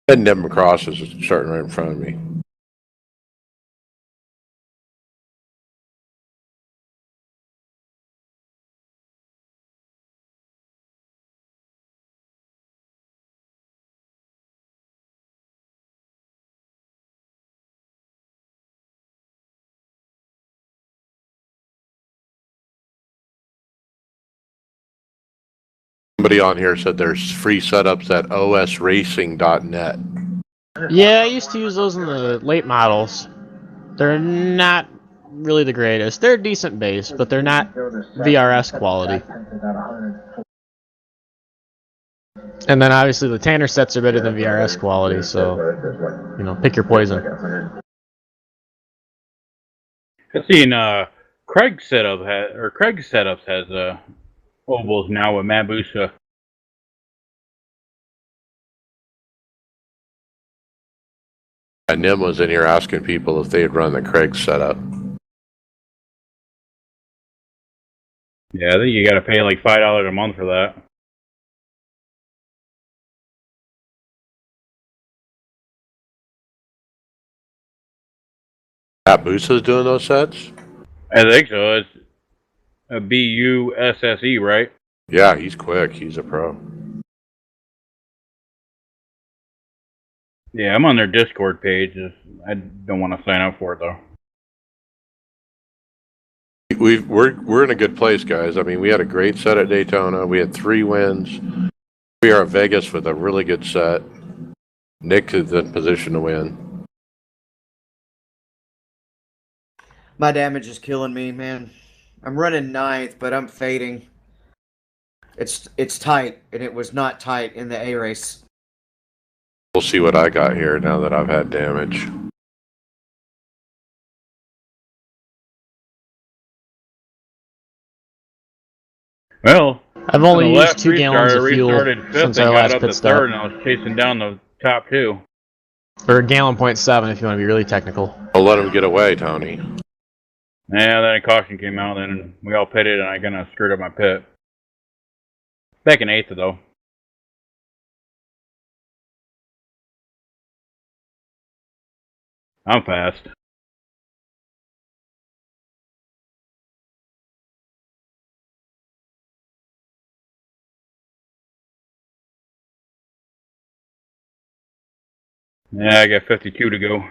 And Neb McCross is starting right in front of me. Somebody on here said there's free setups at osracing.net.
Yeah, I used to use those in the late models. They're not really the greatest. They're decent base, but they're not VRS quality. And then obviously the Tanner sets are better than VRS quality, so you know, pick your poison.
I've seen Craig's setups has ovals now with Mabusa.
And Nim was in here asking people if they'd run the Craig setup.
Yeah, I think you got to pay like $5 a month for that.
Pat Busa's doing those sets?
I think so. It's a BUSSE, right?
Yeah, he's quick. He's a pro.
Yeah, I'm on their Discord page. I don't want to sign up for it though.
We're in a good place, guys. I mean, we had a great set at Daytona. We had 3 wins. We are at Vegas with a really good set. Nick is in position to win.
My damage is killing me, man. I'm running 9th, but I'm fading. It's tight, and it was not tight in the A race.
We'll see what I got here now that I've had damage.
Well,
I've
on
only
the
used
last
2 gallons
restart, I
of fuel
restarted fifth
since
and
our
got
last
up
pit
to
stop.
third, and I was chasing down the top 2.
Or gallon point 7 if you want to be really technical.
I'll let him get away, Tony.
Yeah, then a caution came out, and we all pitted, and I kind of screwed up my pit. Back in 8th, though. I'm fast. Yeah, I got 52 to go.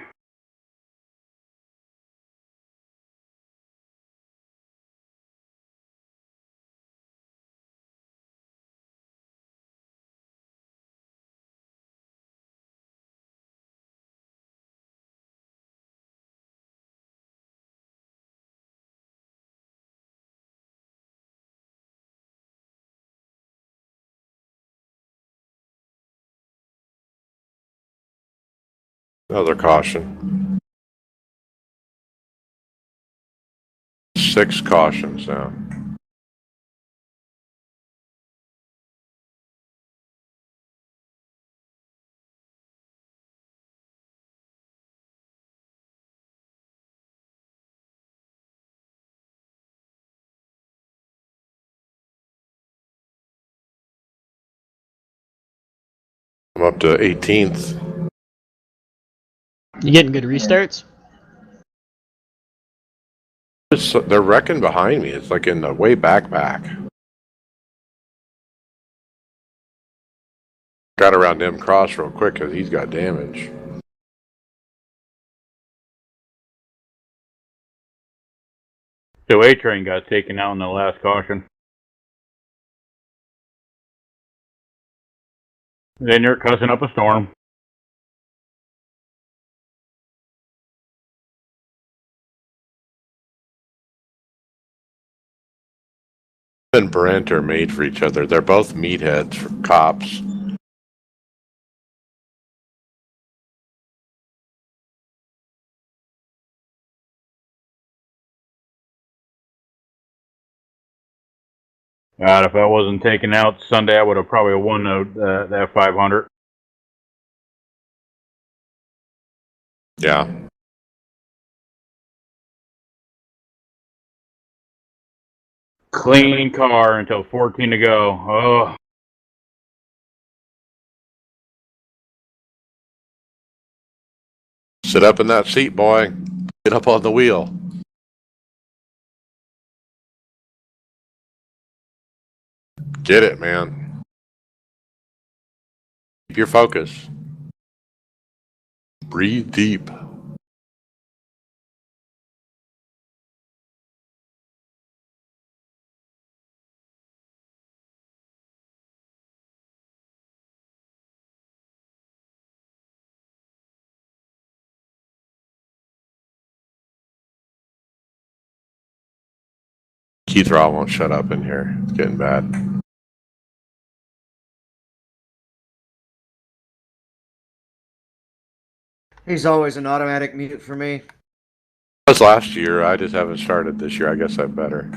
Another caution. 6 cautions now. I'm up to 18th.
You getting good restarts?
They're wrecking behind me. It's like in the way back. Got around Nim Cross real quick because he's got damage.
So A-Train got taken out in the last caution. Then you're cussing up a storm.
And Brent are made for each other. They're both meatheads for cops.
God, if I wasn't taken out Sunday, I would have probably won that 500.
Yeah.
Clean car until 14 to go. Oh,
Sit up in that seat, boy. Get up on the wheel. Get it, man. Keep your focus. Breathe deep. Keith Raw won't shut up in here. It's getting bad.
He's always an automatic mute for me.
That was last year. I just haven't started this year. I guess I'm better.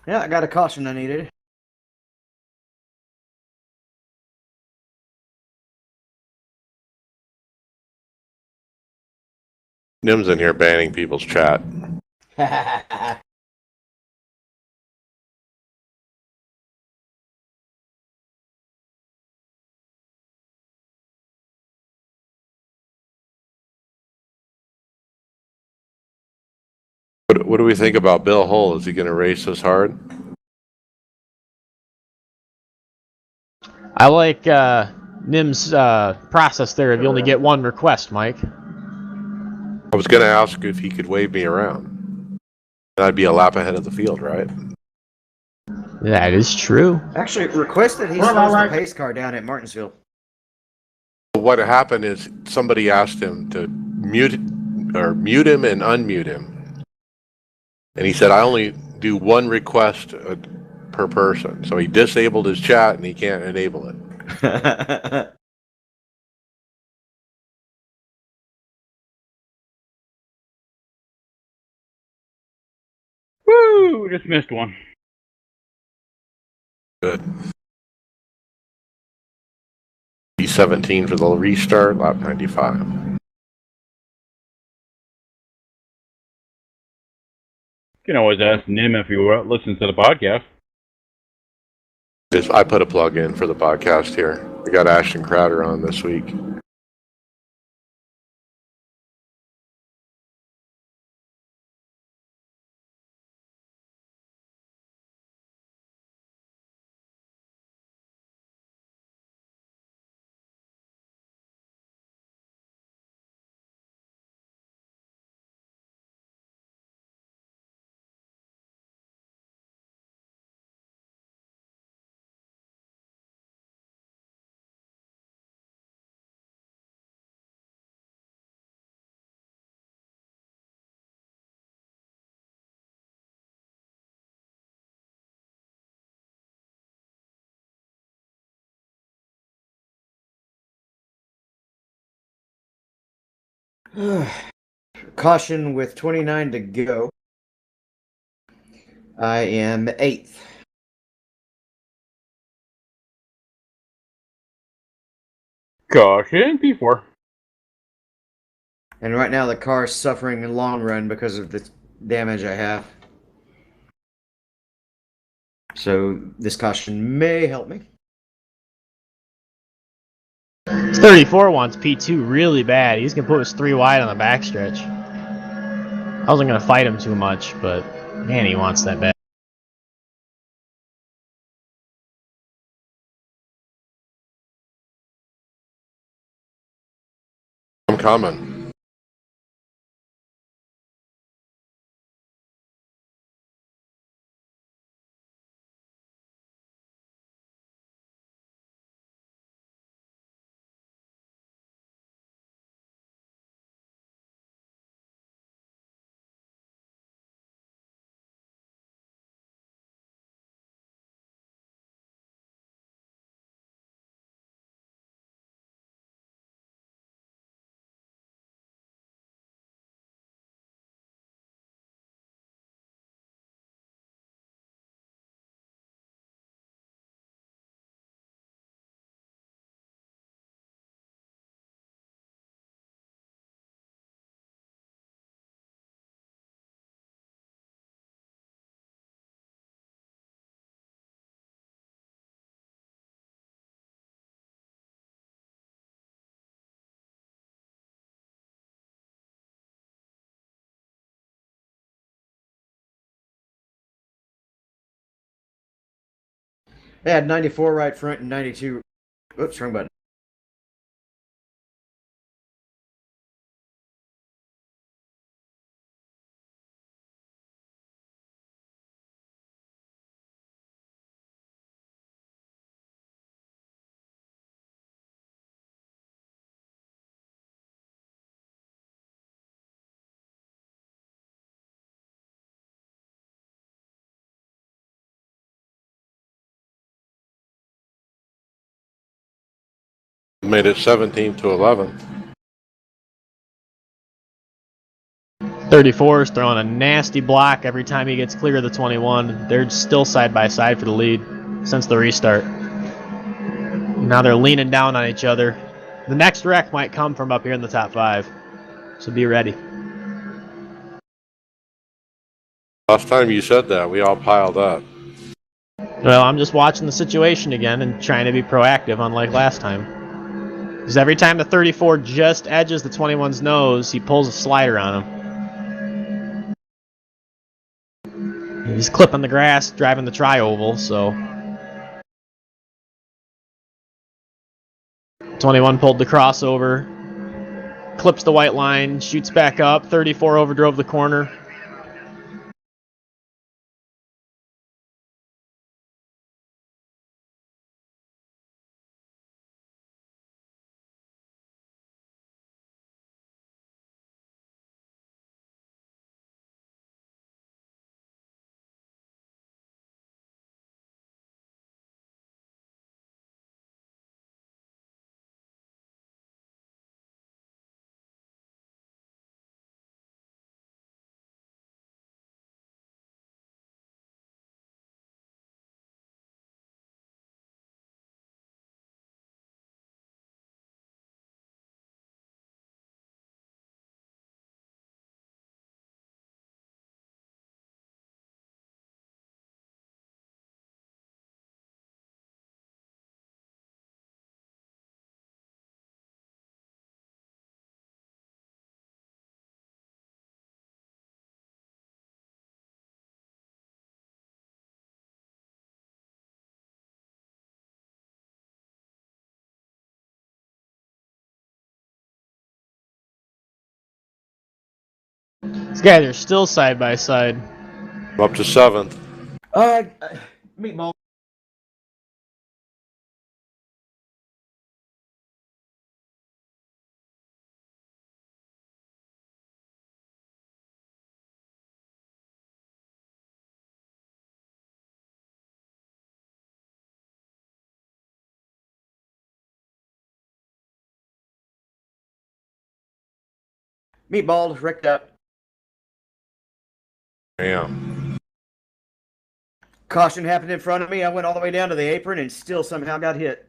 Yeah, I got a caution I needed.
Nim's in here banning people's chat. What do we think about Bill Hull? Is he going to race this hard?
I like Nim's process there. If you only get one request, Mike.
I was going to ask if he could wave me around. I'd be a lap ahead of the field, right?
That is true.
Actually, requested he slows the pace car down at Martinsville.
What happened is somebody asked him to mute him and unmute him. And he said, I only do one request per person. So he disabled his chat and he can't enable it.
Woo! Just missed one.
Good. P17 for the restart, lap 95.
You can always ask Nim if you listen to the podcast.
I put a plug in for the podcast here. We got Ashton Crowder on this week.
Caution with 29 to go. I am 8th.
Caution, P4.
And right now the car is suffering in long run because of the damage I have. So this caution may help me.
34 wants P2 really bad. He's going to put us 3 wide on the backstretch. I wasn't going to fight him too much, but man, he wants that bad.
I'm coming.
I had 94 right front and 92. Oops, wrong button.
Made it 17th to 11th.
34 is throwing a nasty block every time he gets clear of the 21. They're still side by side for the lead since the restart. Now they're leaning down on each other. The next wreck might come from up here in the top 5, so be ready.
Last time you said that, we all piled up.
Well, I'm just watching the situation again and trying to be proactive, unlike last time. Because every time the 34 just edges the 21's nose, he pulls a slider on him. He's clipping the grass, driving the tri-oval, so 21 pulled the crossover, clips the white line, shoots back up, 34 overdrove the corner. These guys are still side by side.
I'm up to 7th.
Meatball. Meatball, wrecked up.
Damn.
Caution happened in front of me. I went all the way down to the apron and still somehow got hit.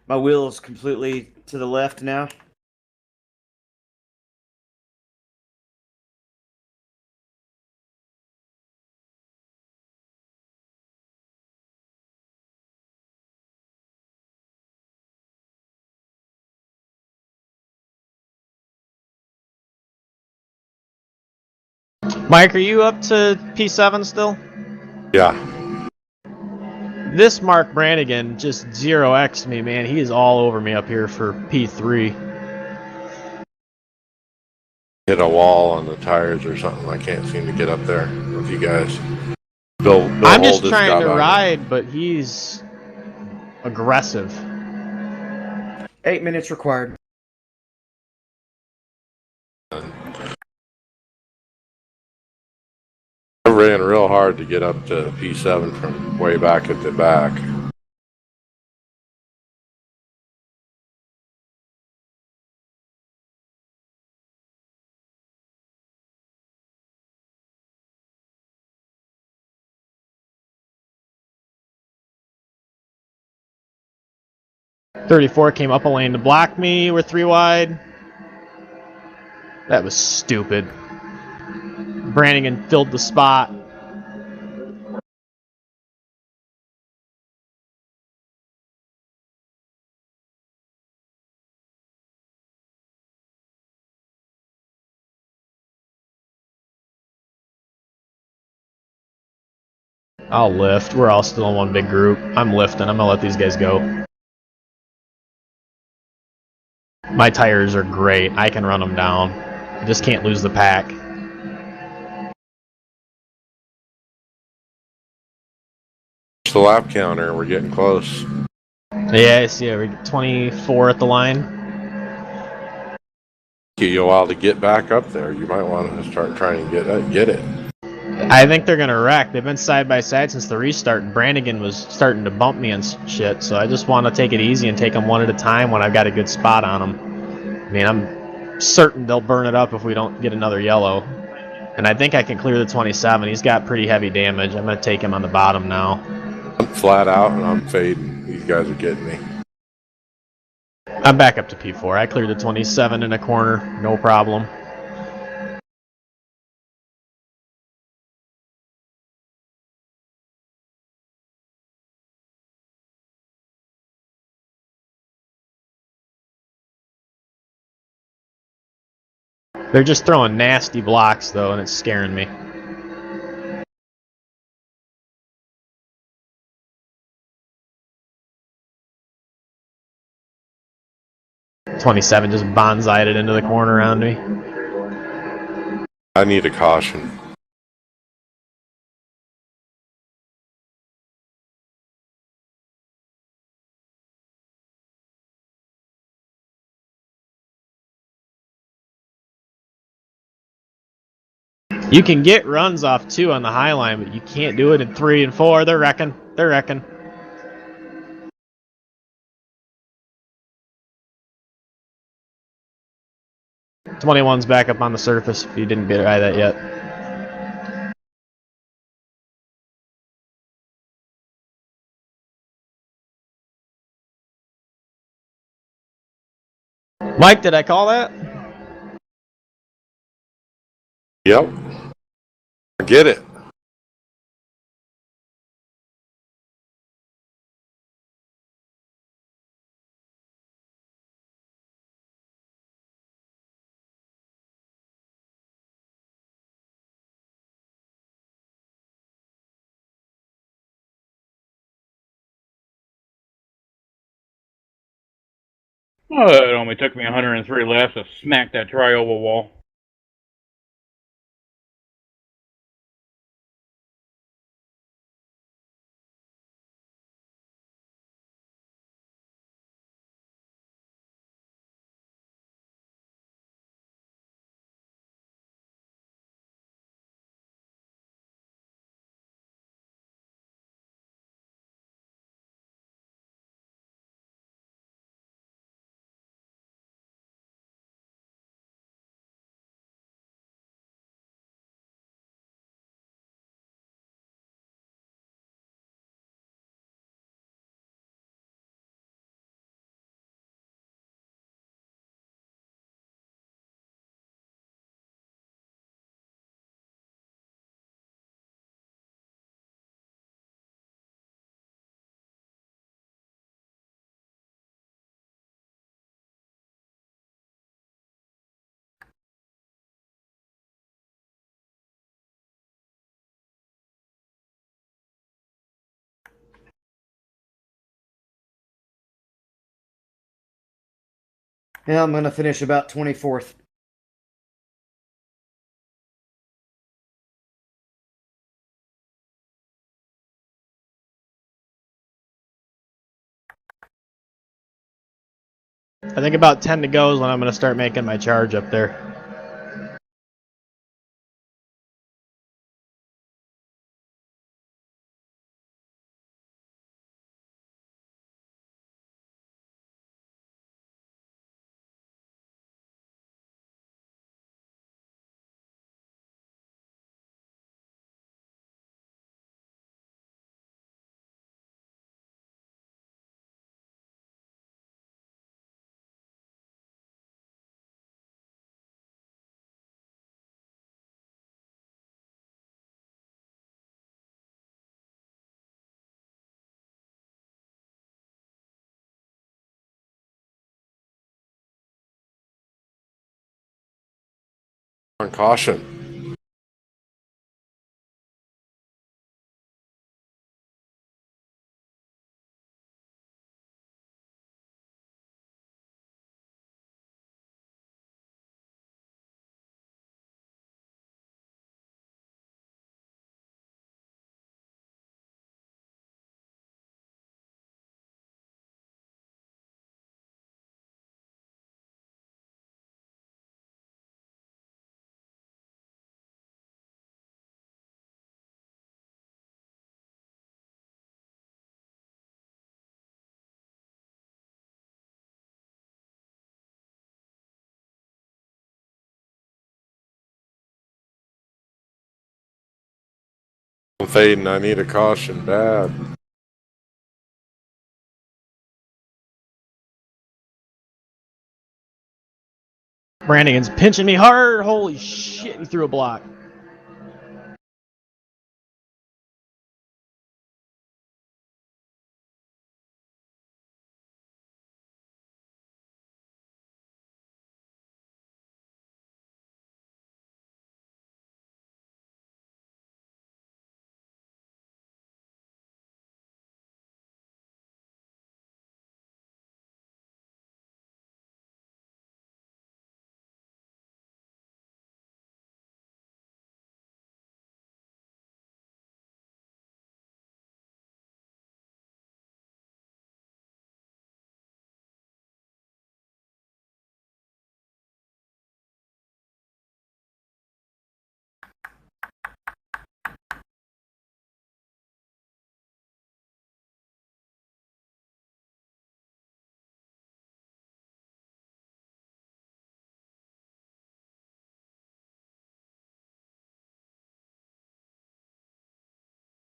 My wheel's completely to the left now.
Mike, are you up to P7 still?
Yeah.
This Mark Brannigan just 0x'd me, man. He is all over me up here for P3.
Hit a wall on the tires or something. I can't seem to get up there with you guys. Bill
I'm just
Holdis
trying
got
to
on me.
ride, but he's aggressive.
8 minutes required.
I ran real hard to get up to P7 from way back at the back.
.34 came up a lane to block me. We're 3 wide. That was stupid. Brannigan filled the spot. I'll lift. We're all still in one big group. I'm lifting. I'm gonna let these guys go. My tires are great. I can run them down. I just can't lose the pack.
It's the lap counter. We're getting close.
Yeah, I see. We're 24 at the line.
Take you a while to get back up there. You might want to start trying to get it.
I think they're gonna wreck. They've been side by side since the restart, and Brannigan was starting to bump me and shit. So I just want to take it easy and take them one at a time when I've got a good spot on them. I mean, I'm certain they'll burn it up if we don't get another yellow. And I think I can clear the 27. He's got pretty heavy damage. I'm gonna take him on the bottom now.
I'm flat out and I'm fading. These guys are getting me.
I'm back up to P4. I cleared the 27 in a corner, no problem. They're just throwing nasty blocks though, and it's scaring me. .27 just bonsai'd it into the corner around me.
I need a caution.
You can get runs off 2 on the high line, but you can't do it in 3 and 4. They're wrecking. They're wrecking. .21's back up on the surface if you didn't get that yet. Mike, did I call that?
Yep. I get it.
Oh, it only took me 103 laps to smack that tri-oval wall.
Yeah, I'm gonna finish about 24th.
I think about 10 to go is when I'm going to start making my charge up there.
On caution. I'm fading. I need a caution bad.
Brannigan's pinching me hard. Holy shit, he threw a block.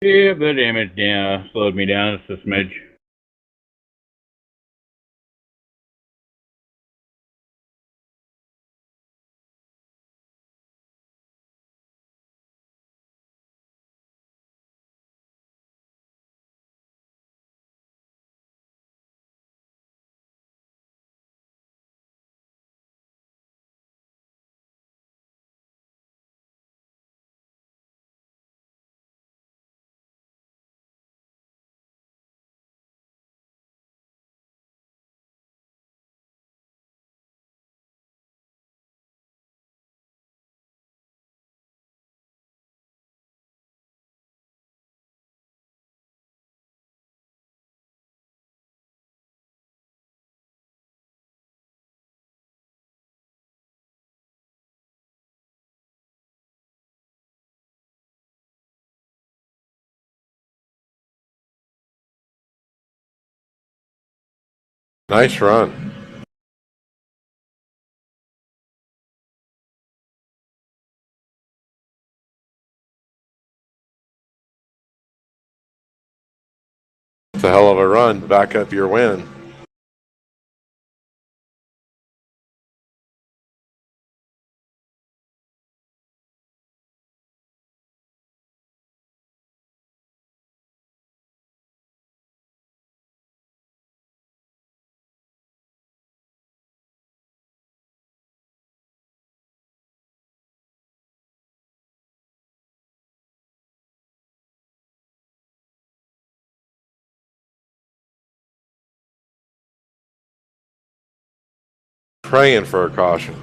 Yeah, the damage slowed me down just a smidge.
Nice run. It's a hell of a run to back up your win. Praying for a caution.